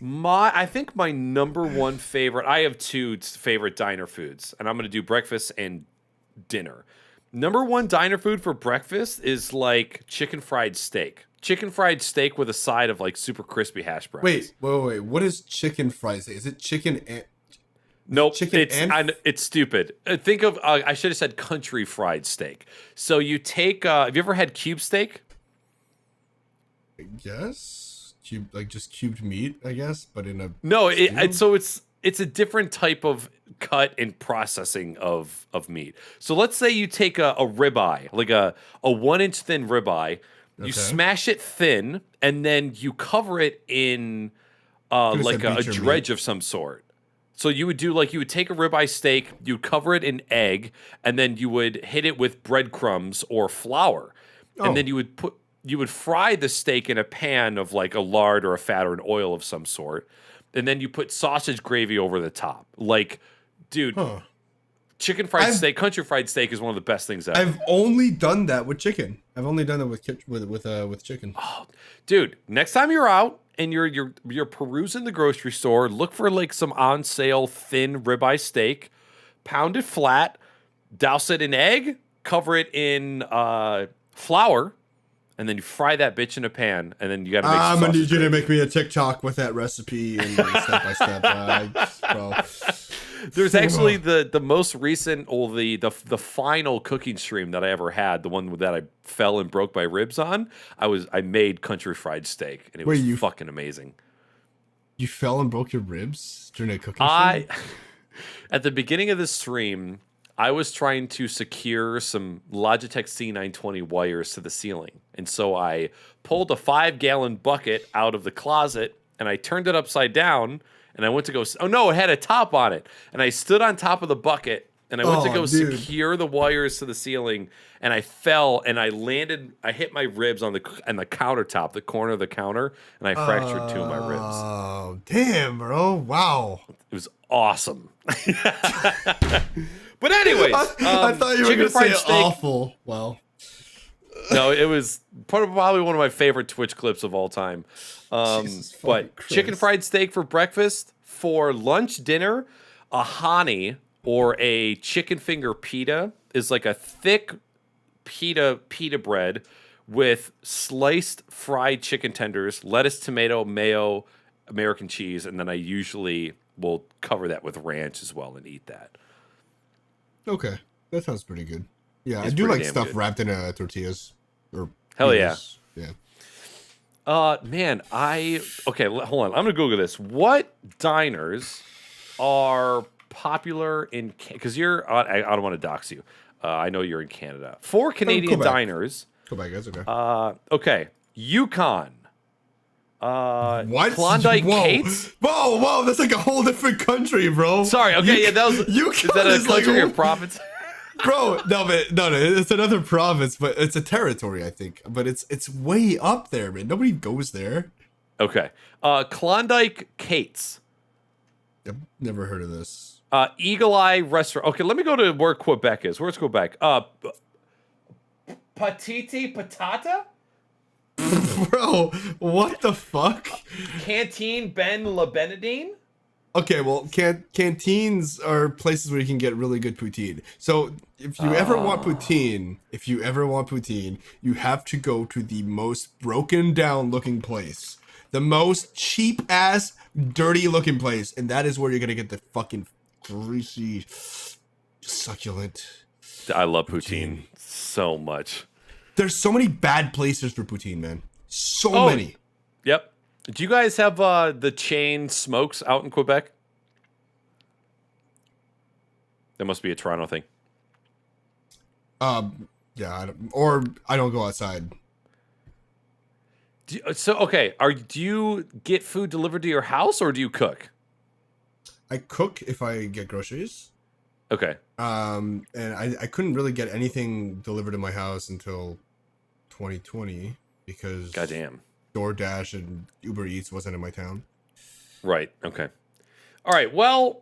I think my number one favorite. I have two favorite diner foods, and I'm gonna do breakfast and dinner. Number one diner food for breakfast is like chicken fried steak. Chicken fried steak with a side of like super crispy hash browns. Wait. What is chicken fried steak? Is it chicken and... Nope, chicken it's stupid. Think of I should have said country fried steak. So you take have you ever had cube steak? I guess just cubed meat, I guess, but in a it's a different type of cut and processing of meat. So let's say you take a ribeye, like a 1-inch thin ribeye, you smash it thin, and then you cover it in like a dredge of some sort. So you would take a ribeye steak, you'd cover it in egg, and then you would hit it with breadcrumbs or flour. And then you would fry the steak in a pan of like a lard or a fat or an oil of some sort. And then you put sausage gravy over the top. Like, dude, chicken fried steak, country fried steak is one of the best things ever. I've only done that with chicken. I've only done that with chicken. Oh, dude, next time you're out and you're perusing the grocery store, look for like some on sale thin ribeye steak, pound it flat, douse it in egg, cover it in flour, and then you fry that bitch in a pan, and then you got to make. I'm gonna need you to make me a TikTok with that recipe and step by step, bro. There's actually the most recent, or the final cooking stream that I ever had, the one that I fell and broke my ribs on. I made country fried steak, and it was fucking amazing. You fell and broke your ribs during a cooking stream? At the beginning of the stream, I was trying to secure some Logitech C920 wires to the ceiling. And so I pulled a 5-gallon bucket out of the closet and I turned it upside down and I went to go, oh no, it had a top on it. And I stood on top of the bucket and I went to go secure the wires to the ceiling and I fell and I hit my ribs on the countertop, the corner of the counter, and I fractured 2 of my ribs. Oh, damn, bro. Wow. It was awesome. But anyways, I thought you were going to say awful. Well, no, it was probably one of my favorite Twitch clips of all time. But chicken fried steak for breakfast, for lunch, dinner, a hani or a chicken finger pita is like a thick pita bread with sliced fried chicken tenders, lettuce, tomato, mayo, American cheese, and then I usually will cover that with ranch as well and eat that. Okay, that sounds pretty good. Yeah, I do like stuff wrapped in tortillas. Or hell yeah. Yeah. Man, okay, hold on. I'm gonna Google this. What diners are popular in? Because you're, I don't want to dox you. I know you're in Canada. 4 Canadian diners. Quebec, that's okay. Okay, Yukon. What? Klondike Kate's? Whoa, that's like a whole different country, bro. Sorry, okay, yeah, that was. Yukon is that a country or province? Bro, no, it's another province, but it's a territory, I think. But it's way up there, man. Nobody goes there. Okay. Klondike Kate's. I've never heard of this. Eagle Eye Restaurant. Okay, let me go to where Quebec is. Where's Quebec? Patiti Patata? Bro, what the fuck? Canteen Ben La Benedine? Okay, well, canteens are places where you can get really good poutine. So if you ever want poutine, you have to go to the most broken down looking place. The most cheap ass, dirty looking place. And that is where you're going to get the fucking greasy, succulent. I love poutine so much. There's so many bad places for poutine, man. So many. Yep. Do you guys have the chain smokes out in Quebec? That must be a Toronto thing. Yeah, I don't go outside. Do you get food delivered to your house or do you cook? I cook if I get groceries. Okay. And I couldn't really get anything delivered to my house until 2020 because Goddamn. DoorDash and Uber Eats wasn't in my town. Right. Okay. All right. Well,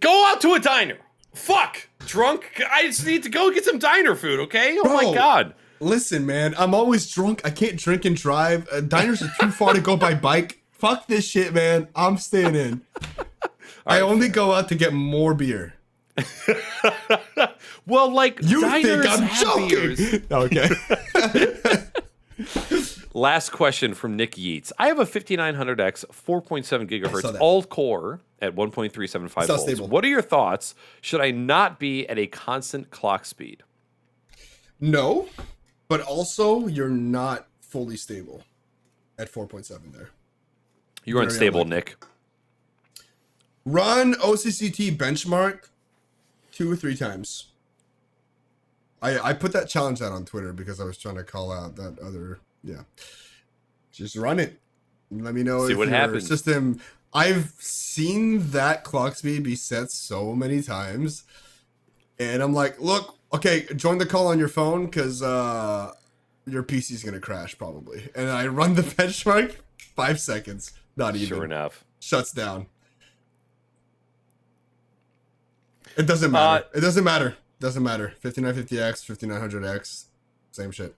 go out to a diner. Fuck. Drunk. I just need to go get some diner food. Okay. Oh Bro, my God. Listen, man. I'm always drunk. I can't drink and drive. Diners are too far to go by bike. Fuck this shit, man. I'm staying in. I only go out to get more beer. Well, like You diners think I'm have beers. joking? Okay. Last question from Nick Yeats. I have a 5900X 4.7 gigahertz all core at 1.375 volts. Stable. What are your thoughts? Should I not be at a constant clock speed? No, but also you're not fully stable at 4.7 there. You're unstable, Nick. Run OCCT benchmark 2 or 3 times. I put that challenge out on Twitter because I was trying to call out that other, just run it. Let me know if what your happens. system. I've seen that clock speed be set so many times, and I'm like, look, okay, join the call on your phone because your PC's gonna crash probably. And I run the benchmark, 5 seconds, not even. Sure enough. Shuts down. It doesn't matter. It doesn't matter. Doesn't matter. 5950X, 5900X, same shit.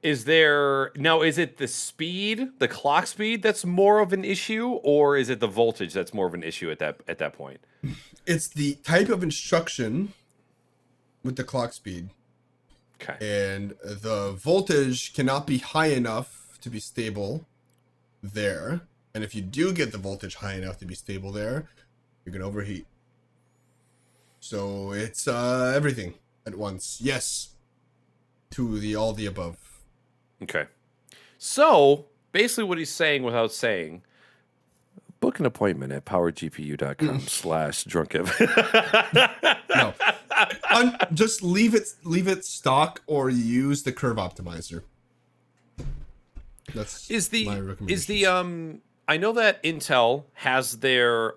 Is it the speed, the clock speed that's more of an issue, or is it the voltage that's more of an issue at that point? It's the type of instruction with the clock speed. Okay. And the voltage cannot be high enough to be stable there. And if you do get the voltage high enough to be stable there, you're going to overheat. So it's everything at once. Yes. To all the above. Okay. So basically what he's saying without saying, book an appointment at powergpu.com/DrunKev. No. Just leave it stock or use the curve optimizer. That's my recommendation. I know that Intel has their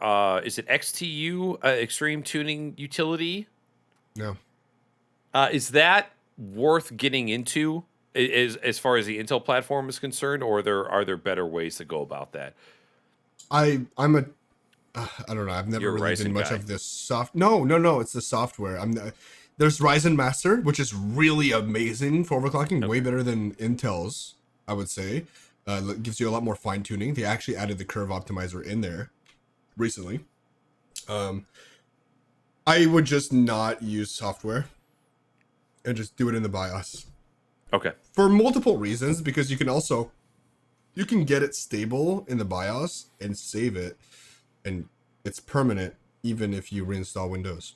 is it XTU extreme tuning utility? No. Is that worth getting into as far as the Intel platform is concerned, or are there better ways to go about that? I don't know. I've never really been much of this No, it's the software. There's Ryzen Master, which is really amazing for overclocking, way better than Intel's, I would say. Gives you a lot more fine tuning. They actually added the curve optimizer in there recently. I would just not use software and just do it in the BIOS. Okay. For multiple reasons, because you can get it stable in the BIOS and save it, and it's permanent even if you reinstall Windows.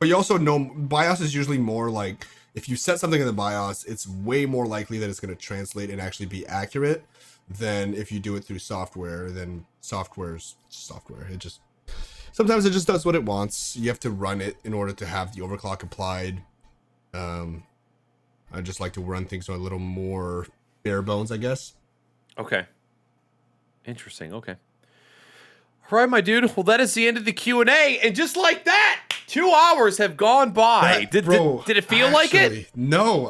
But you also know BIOS is usually more like, if you set something in the BIOS, it's way more likely that it's going to translate and actually be accurate than if you do it through software. Then software's software. Sometimes it just does what it wants. You have to run it in order to have the overclock applied. I just like to run things a little more bare bones, I guess. Okay. Interesting. Okay. All right, my dude. Well, that is the end of the Q&A. And just like that, 2 hours have gone by. Did it feel like it? No,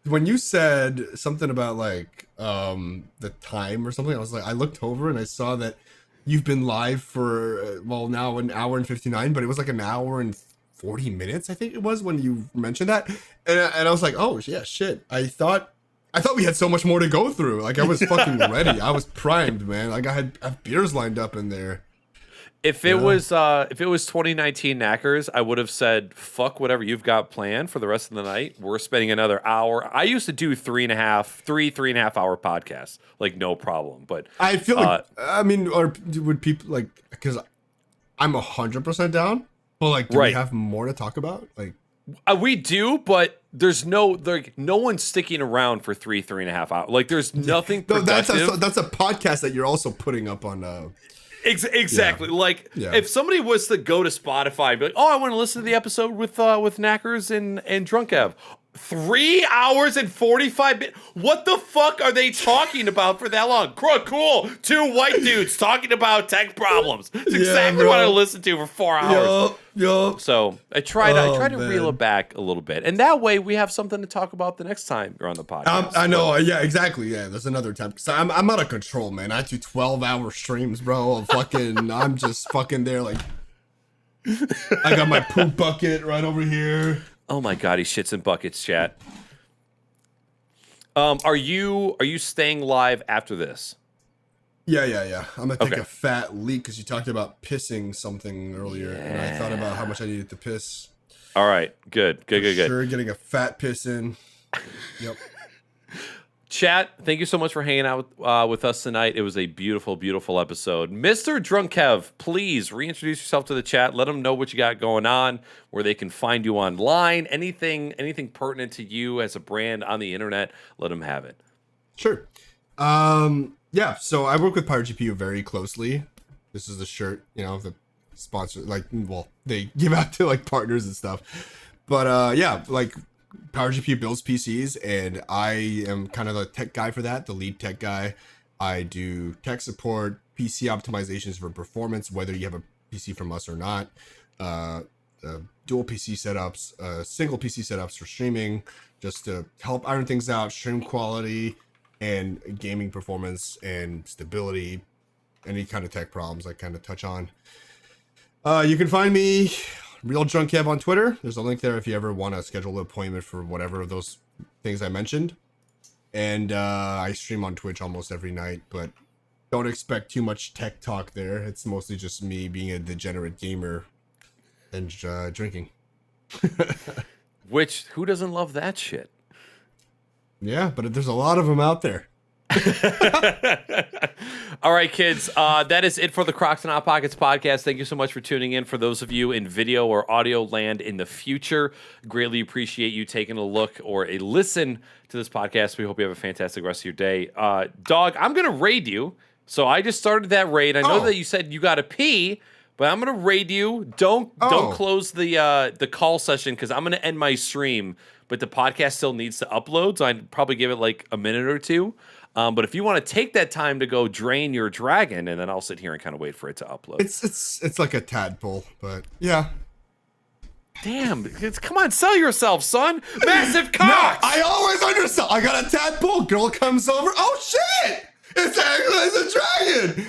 when you said something about like the time or something, I looked over and I saw that you've been live for now an hour and 59, but it was like an hour and 40 minutes, I think it was, when you mentioned that. And I was like, oh yeah, shit. I thought we had so much more to go through. Like, I was fucking ready. I was primed, man. Like, I have beers lined up in there. If it was 2019 Knackers, I would have said, fuck whatever you've got planned for the rest of the night. We're spending another hour. I used to do 3.5 hour podcasts, like, no problem. But I feel like, or would people, like, because I'm 100% down, but like, do we have more to talk about? Like, we do, but there's no one's sticking around for 3.5 hours. Like, there's nothing productive. That's a podcast that you're also putting up on. Exactly. Yeah. Like, if somebody was to go to Spotify and be like, oh, I want to listen to the episode with Knackers and DrunKev, 3 hours and 45 minutes. What the fuck are they talking about for that long? Cool. 2 white dudes talking about tech problems. It's exactly what I listened to for 4 hours. Yup. So I try to reel it back a little bit, and that way we have something to talk about the next time you're on the podcast. I know. Yeah, exactly. Yeah, there's another time. So I'm out of control, man. I do 12-hour streams, bro. I'm just fucking there. Like, I got my poop bucket right over here. Oh my god, he shits in buckets, chat. Are you staying live after this? Yeah. I'm gonna take a fat leak because you talked about pissing something earlier, and I thought about how much I needed to piss. All right, good. Sure, getting a fat piss in. Yep. Chat, thank you so much for hanging out with us tonight. It was a beautiful, beautiful episode. Mr. DrunKev, please reintroduce yourself to the chat. Let them know what you got going on, where they can find you online. Anything pertinent to you as a brand on the internet, let them have it. Sure. Yeah, so I work with Pirate GPU very closely. This is the shirt, the sponsor, they give out to partners and stuff. But yeah, Power GPU builds PCs, and I am kind of the tech guy for that, the lead tech guy. I do tech support, PC optimizations for performance, whether you have a PC from us or not, dual PC setups, single PC setups for streaming, just to help iron things out, stream quality, and gaming performance and stability, any kind of tech problems I kind of touch on. You can find me, Real DrunKev, on Twitter. There's a link there if you ever want to schedule an appointment for whatever of those things I mentioned. And I stream on Twitch almost every night, but don't expect too much tech talk there. It's mostly just me being a degenerate gamer and drinking. Which, who doesn't love that shit? Yeah, but there's a lot of them out there. All right, kids. That is it for the Crocs and Hot Pockets podcast. Thank you so much for tuning in. For those of you in video or audio land in the future, greatly appreciate you taking a look or a listen to this podcast. We hope you have a fantastic rest of your day. Dog, I'm going to raid you. So I just started that raid. I know that you said you got to pee, but I'm going to raid you. Don't close the call session because I'm going to end my stream. But the podcast still needs to upload, so I'd probably give it a minute or two. But if you want to take that time to go drain your dragon, and then I'll sit here and kind of wait for it to upload. It's like a tadpole, but yeah. Damn, come on, sell yourself, son. Massive cock. No, I always undersell. I got a tadpole. Girl comes over. Oh shit! It's a dragon.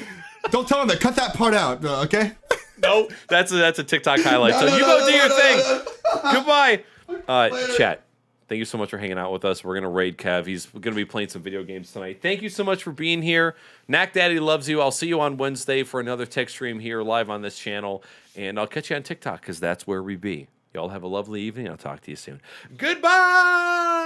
Don't tell him that. Cut that part out, okay? No, that's a TikTok highlight. So you go do your thing. Goodbye. Chat. Thank you so much for hanging out with us. We're going to raid Kev. He's going to be playing some video games tonight. Thank you so much for being here. Knack Daddy loves you. I'll see you on Wednesday for another tech stream here live on this channel. And I'll catch you on TikTok because that's where we be. Y'all have a lovely evening. I'll talk to you soon. Goodbye!